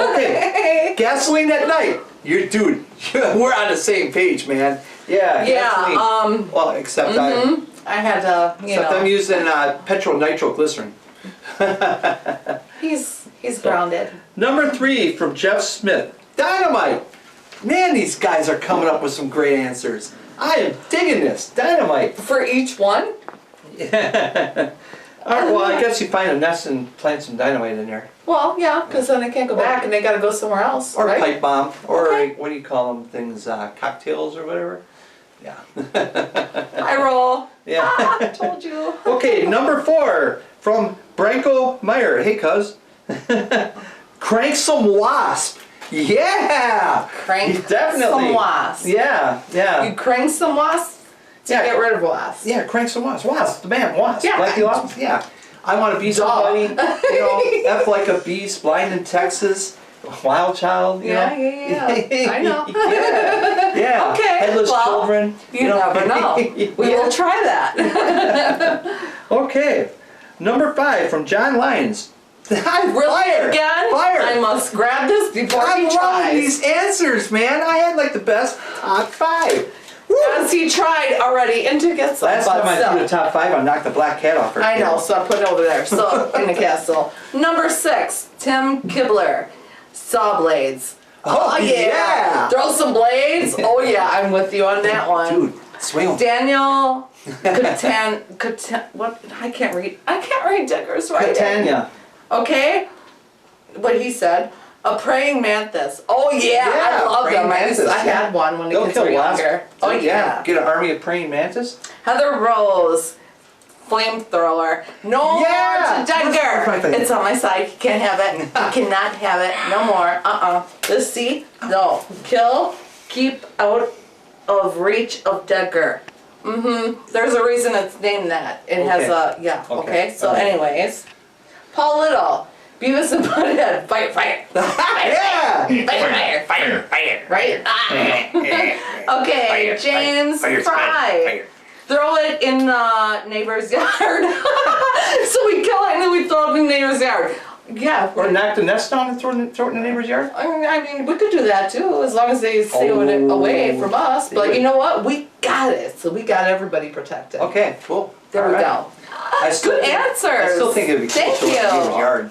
Okay. Gasoline at night. Dude, we're on the same page, man. Yeah. Yeah. Well, except I had to, except I'm using petrol nitroglycerin. He's grounded. Number 3 from Jeff Smith. Dynamite. Man, these guys are coming up with some great answers. I am digging this. Dynamite. For each one? Yeah. All right, well, I guess you find a nest and plant some dynamite in there. Well, yeah, because then they can't go back and they got to go somewhere else. Or right? a pipe bomb. Or what do you call them things? Cocktails or whatever? Yeah. I roll. Yeah. I told you. Okay, number 4 from Branko Meyer. Hey, cuz. Crank some wasp. Yeah. Crank definitely. some wasp. Yeah. You crank some wasp to get rid of wasp. Yeah, crank some wasp. Wasp, the man, wasp. Yeah. Like the wasp. Yeah. I want to be somebody, you know, F like a beast, blind in Texas, wild child, you know. Yeah. I know. Yeah. Okay. Headless children. You never know. We will try that. Okay. Number 5 from John Lyons. Really? Again? Fire! I must grab this before he I'm tries. loving these answers, man. I had like the best top 5. As he tried already and to get some. Last time I threw the top 5, I knocked the black cat off her. I know, so I put it over there. So in the castle. Number 6, Tim Kibler, saw blades. Oh, yeah. Throw some blades. Oh yeah, I'm with you on that one. Dude, swing 'em. Daniel what? I can't read Decker's writing. Catania. Okay, what he said. A praying mantis. Oh yeah, I love them. I had one when the kids were younger. Oh yeah. Get an army of praying mantis. Heather Rose, flamethrower. No more to Decker. It's on my side. You can't have it. You cannot have it. No more. This see? No. Kill. Keep out of reach of Decker. There's a reason it's named that. It has a Okay. So anyways, Paul Little. Beavis and Butthead, fire. Fire. Right? Okay, James Fry. Throw it in the neighbor's yard. So we kill it and then we throw it in the neighbor's yard. Yeah. Or knock the nest down and throw it in the neighbor's yard? I mean, we could do that too, as long as they stay away from us. But you know what? We got it. So we got everybody protected. Okay, cool. There we go. Good answers. I still think it would be cool to throw it in the neighbor's yard.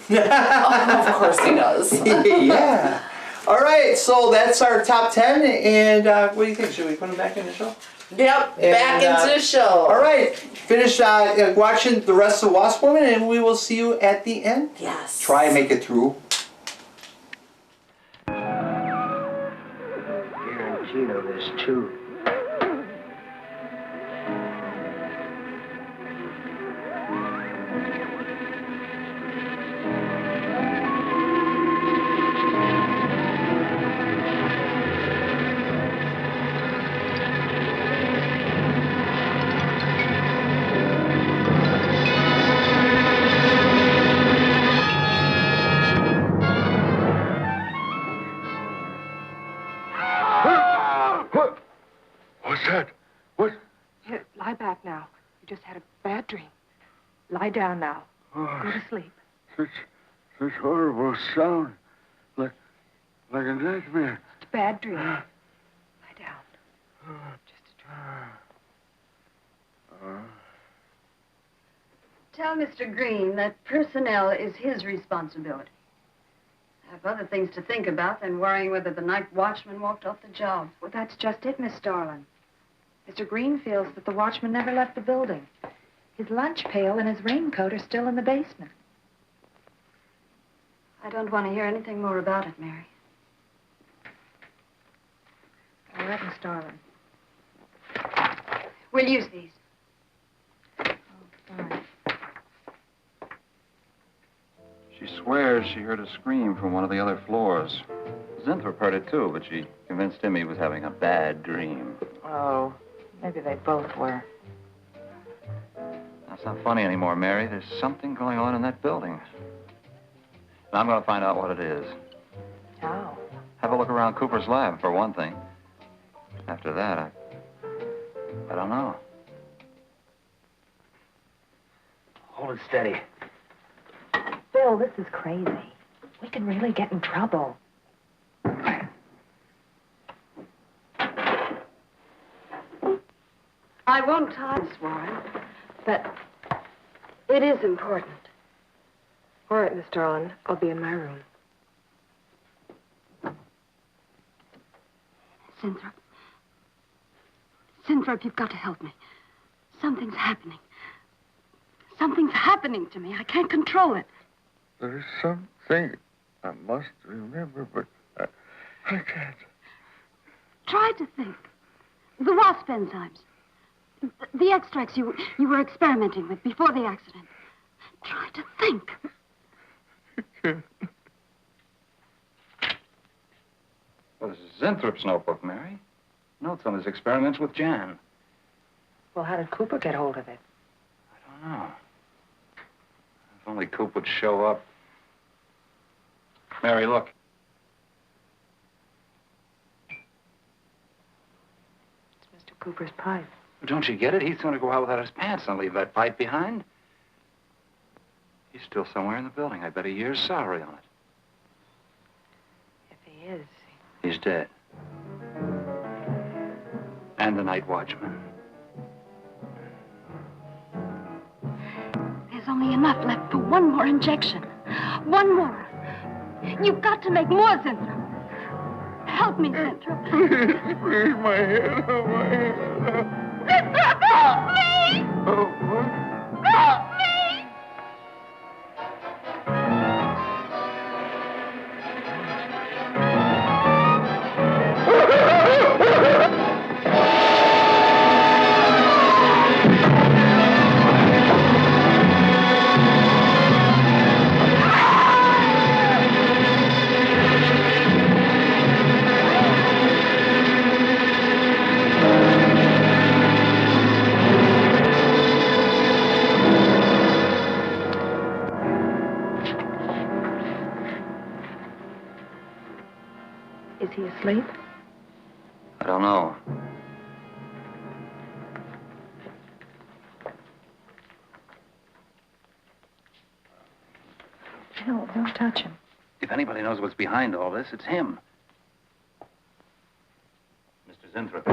Of course he does. Yeah. All right, so that's our top 10. And what do you think? Should we put them back in the show? Yep, back into the show. All right, finish watching the rest of Wasp Woman, and we will see you at the end. Yes. Try and make it through. Gino, there's 2. What's that? What? Here, lie back now. You just had a bad dream. Lie down now. Oh, Go to sleep. Such horrible sound. Like a nightmare. It's a bad dream. Lie down. Just a dream. Tell Mr. Green that personnel is his responsibility. I have other things to think about than worrying whether the night watchman walked off the job. Well, that's just it, Miss Starlin. Mr. Green feels that the watchman never left the building. His lunch pail and his raincoat are still in the basement. I don't want to hear anything more about it, Mary. All right, Miss Starlin. We'll use these. She swears she heard a scream from one of the other floors. Zinthrop heard it too, but she convinced him he was having a bad dream. Oh, maybe they both were. That's not funny anymore, Mary. There's something going on in that building. And I'm going to find out what it is. How? Have a look around Cooper's lab, for one thing. After that, I don't know. Hold it steady. Bill, this is crazy. We could really get in trouble. I won't talk, Warren, but it is important. All right, Miss Darling. I'll be in my room. Zinthrop. Zinthrop, you've got to help me. Something's happening. Something's happening to me. I can't control it. There is something I must remember, but I can't. Try to think. The wasp enzymes. The extracts you were experimenting with before the accident. Try to think. Well, this is Zinthrop's notebook, Mary. Notes on his experiments with Jan. Well, how did Cooper get hold of it? I don't know. If only Coop would show up. Mary, look. It's Mr. Cooper's pipe. Don't you get it? He's going to go out without his pants and leave that pipe behind. He's still somewhere in the building. I bet a year's salary on it. If he is. He's dead. And the night watchman. There's only enough left for one more injection. One more. You've got to make more, Zinthrop. Help me, Zinthrop. Please, my head, oh, my head. Zinthrop, help me! Oh, what? Help me! Is he asleep? I don't know. Bill, don't touch him. If anybody knows what's behind all this, it's him. Mr. Zinthrop.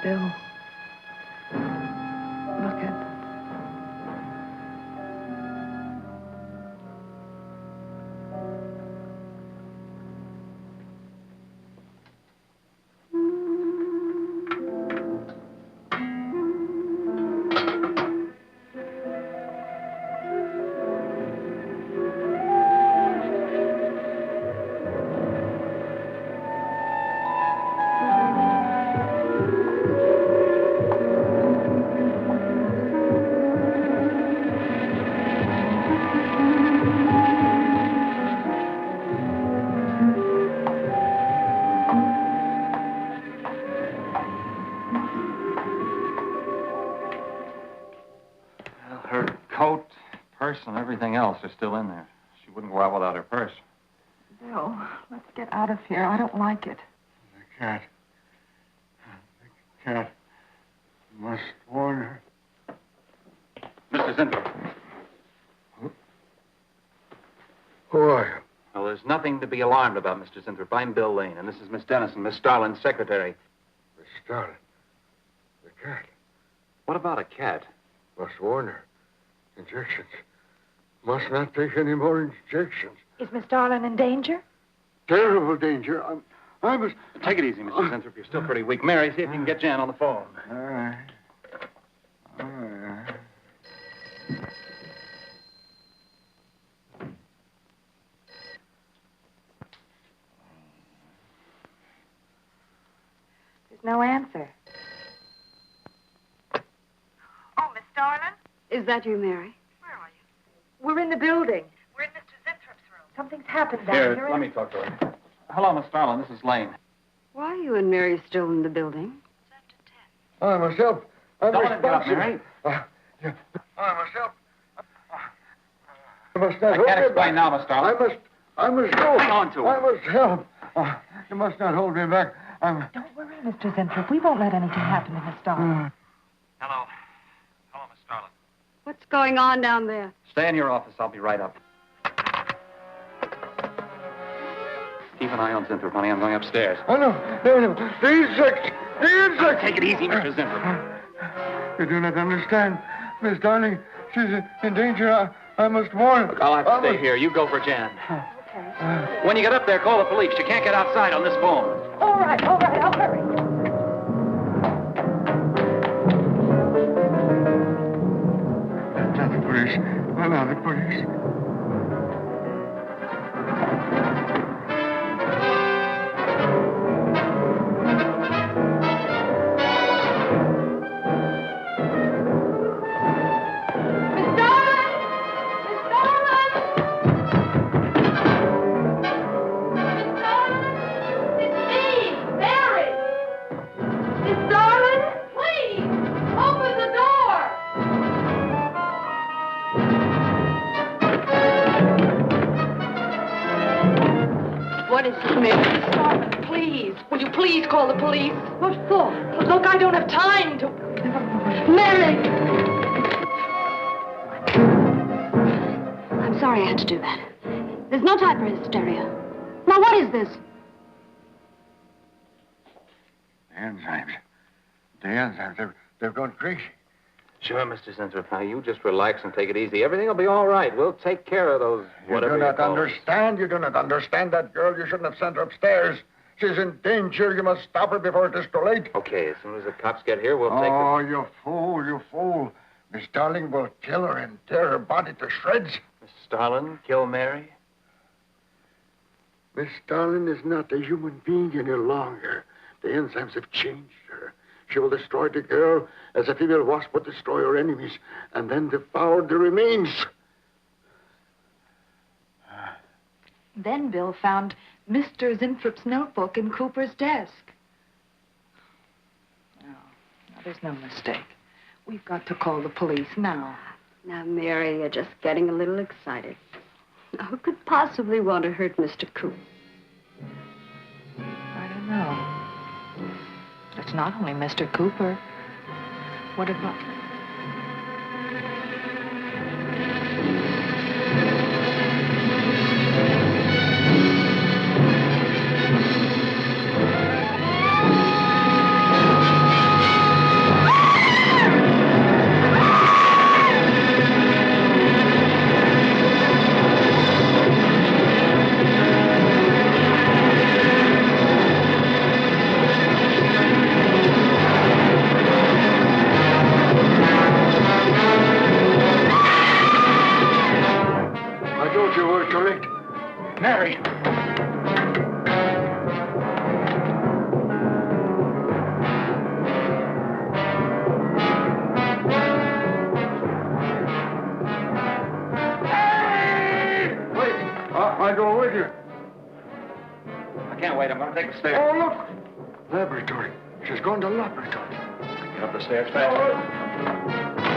Bill. Look at... Purse and everything else are still in there. She wouldn't go out without her purse. Bill, let's get out of here. I don't like it. The cat. The cat must warn her. Mr. Zinthrop. Who are you? Well, there's nothing to be alarmed about, Mr. Zinthrop. I'm Bill Lane, and this is Miss Dennison, Miss Starlin's secretary. Miss Starlin. The cat. What about a cat? Must warn her. Injections. Must not take any more injections. Is Miss Darlin in danger? Terrible danger. I must... Take it easy, Mr. Zinthrop. You're still pretty weak. Mary, see if you can get Jan on the phone. All right. All right. There's no answer. Oh, Miss Darlin? Is that you, Mary? Where are you? We're in the building. We're in Mr. Zinthrup's room. Something's happened down Here, here. let me talk to her. Hello, Miss Starlin. This is Lane. Why are you and Mary still in the building? I must help. I'm Don't let him get up, responsible. Mary. I must help. I must not I hold can't me explain back. now, Miss Starlin. I must go. Hang on to I him. must help. You must not hold me back. Don't worry, Mr. Zinthrop. We won't let anything happen to Miss Darlin. Hello. Hello, Miss Starlin. What's going on down there? Stay in your office. I'll be right up. Keep an eye on Zinthrop, honey. I'm going upstairs. Oh, no. No. The insect. The insect. Take it easy, Mr. Zinthrop. You do not understand. Miss Darling, she's in danger. I must warn. Look, I'll have to stay here. You go for Jan. Okay. When you get up there, call the police. You can't get outside on this phone. All right, I'll hurry. Not the police. No, not the police. What is it, Mary? Darlin, please. Will you please call the police? What for? Look, I don't have time to... Mary! I'm sorry I had to do that. There's no time for hysteria. Now, what is this? The enzymes. They've gone crazy. Sure, Mr. Zinthrop. Now, you just relax and take it easy. Everything will be all right. We'll take care of those whatever You do not call them. understand. You do not understand that girl. You shouldn't have sent her upstairs. She's in danger. You must stop her before it is too late. Okay, as soon as the cops get here, we'll take her. Oh, you fool, you fool. Miss Darling will kill her and tear her body to shreds. Miss Starlin, kill Mary? Miss Darling is not a human being any longer. The enzymes have changed her. She will destroy the girl as a female wasp would destroy her enemies, and then devour the remains. Then Bill found Mr. Zinthrop's notebook in Cooper's desk. No, there's no mistake. We've got to call the police now. Now, Mary, you're just getting a little excited. Who could possibly want to hurt Mr. Cooper? I don't know. It's not only Mr. Cooper. What about... Mary! Wait! I go with you. I can't wait. I'm going to take the stairs. Oh, look! Laboratory. She's going to laboratory. Get up the stairs fast.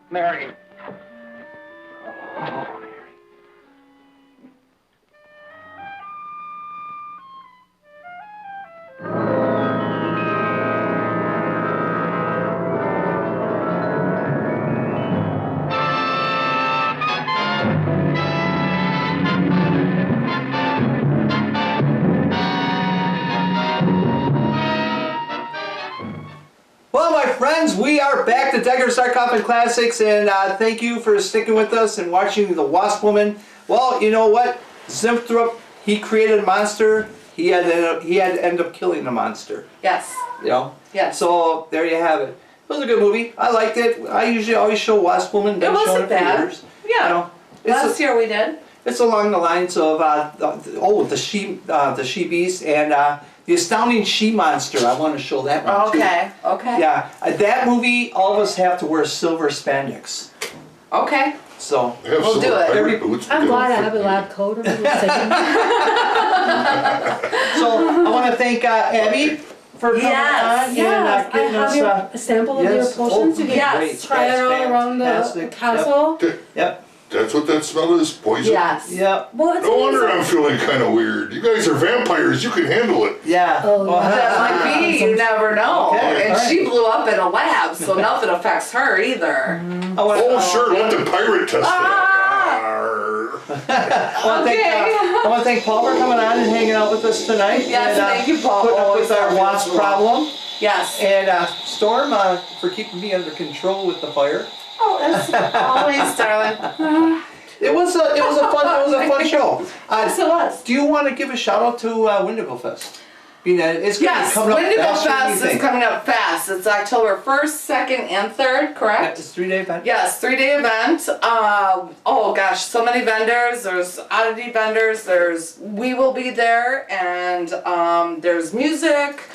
Mary. Well, my friends, we are back to Decker Sarcophagus Classics, and thank you for sticking with us and watching the Wasp Woman. Well, you know what? Zimthrop, he created a monster. He had to end up killing the monster. Yes. You know? Yes. So, there you have it. It was a good movie. I liked it. I usually always show Wasp Woman. It wasn't bad. Yeah. You know, Last year we did. It's along the lines of, the she beast and the Astounding She Monster. I want to show that one too. Okay, okay. Yeah, that movie, all of us have to wear silver spandex. Okay. So, we'll do it. I'm glad I have a lab coat. So, I want to thank Abby for coming on and getting us a sample of your potions. You can try it all around the castle. Yep. That's what that smell is? Poison? Yes. Yep. Well, it's no wonder I'm feeling kind of weird. You guys are vampires. You can handle it. Yeah. Just like me, you never know. Okay, and she blew up in a lab, so nothing affects her either. Oh, sure. Let the pirate test I want to thank Paul for coming on and hanging out with us tonight. Yes, and, thank you, Paul. Putting up with our wasp problem. Yes. And Storm for keeping me under control with the fire. Oh, that's always, darling. It was a fun show. Yes, it was. Do you want to give a shout out to Wendigo Fest? It's Yes, coming up Wendigo faster than you Fest is think. coming up fast. It's October 1st, 2nd, and 3rd, correct? It's a 3-day event. Yes, 3-day event. Oh gosh, so many vendors. There's oddity vendors. We will be there, and there's music.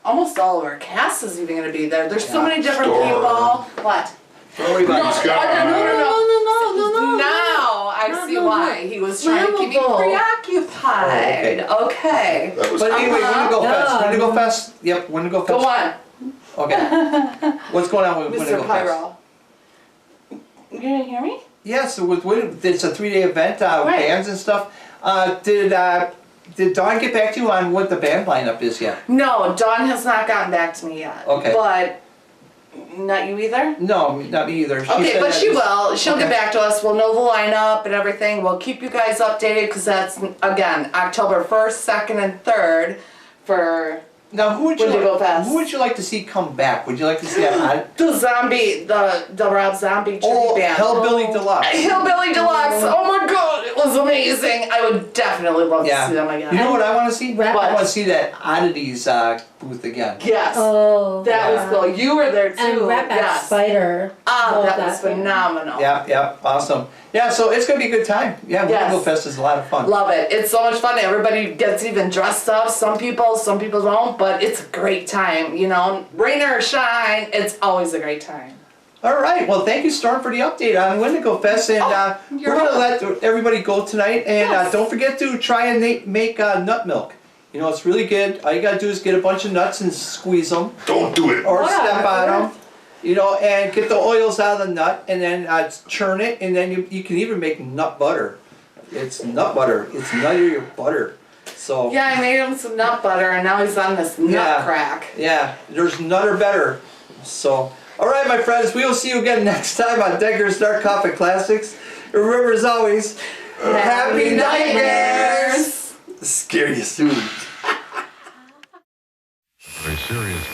Almost all of our cast is even going to be there. There's so many different people. What? Don't worry about it. No. Now I see why. He was trying to keep me preoccupied. Okay. But anyway, Wendigo Fest. Wendigo Fest. Yep, Wendigo Fest. Go on. Okay. What's going on with Wendigo Mr. Fest? Pyro. You didn't hear me? Yes, it's a 3-day event, bands and stuff. Did Dawn get back to you on what the band lineup is yet? No, Dawn has not gotten back to me yet. Okay. But not you either? No, not me either. Okay, but she will. She'll get back to us. We'll know the lineup and everything. We'll keep you guys updated because that's, again, October 1st, 2nd, and 3rd for Now, who Wendigo Fest. who would you like to see come back? Would you like to see the Rob Zombie tribute band. Hillbilly Deluxe. Hillbilly Deluxe. Oh my God, it was amazing. I would definitely love to see them again. You know what I want to see? What? I want to see that Oddities booth again. Yes. Oh, that was cool. You were there too. And Ratback Spider. That was phenomenal. Yeah, awesome. Yeah, so it's going to be a good time. Yeah, Wendigo Fest is a lot of fun. Love it. It's so much fun. Everybody gets even dressed up. Some people don't, but it's a great time. You know, rain or shine, it's always a great time. All right. Well, thank you, Storm, for the update on Wendigo Fest. And we're going to let everybody go tonight. And don't forget to try and make nut milk. You know, it's really good. All you got to do is get a bunch of nuts and squeeze them. Don't do it. Or step on them. You know, and get the oils out of the nut and then churn it. And then you can even make nut butter. It's nut butter. It's nuttier butter. So yeah, I made him some nut butter, and now he's on this nut crack. Yeah, there's nutter better. So, all right, my friends, we will see you again next time on Decker's Dark Coffee Classics. Remember, as always, happy nightmares. Scare you soon. Very serious.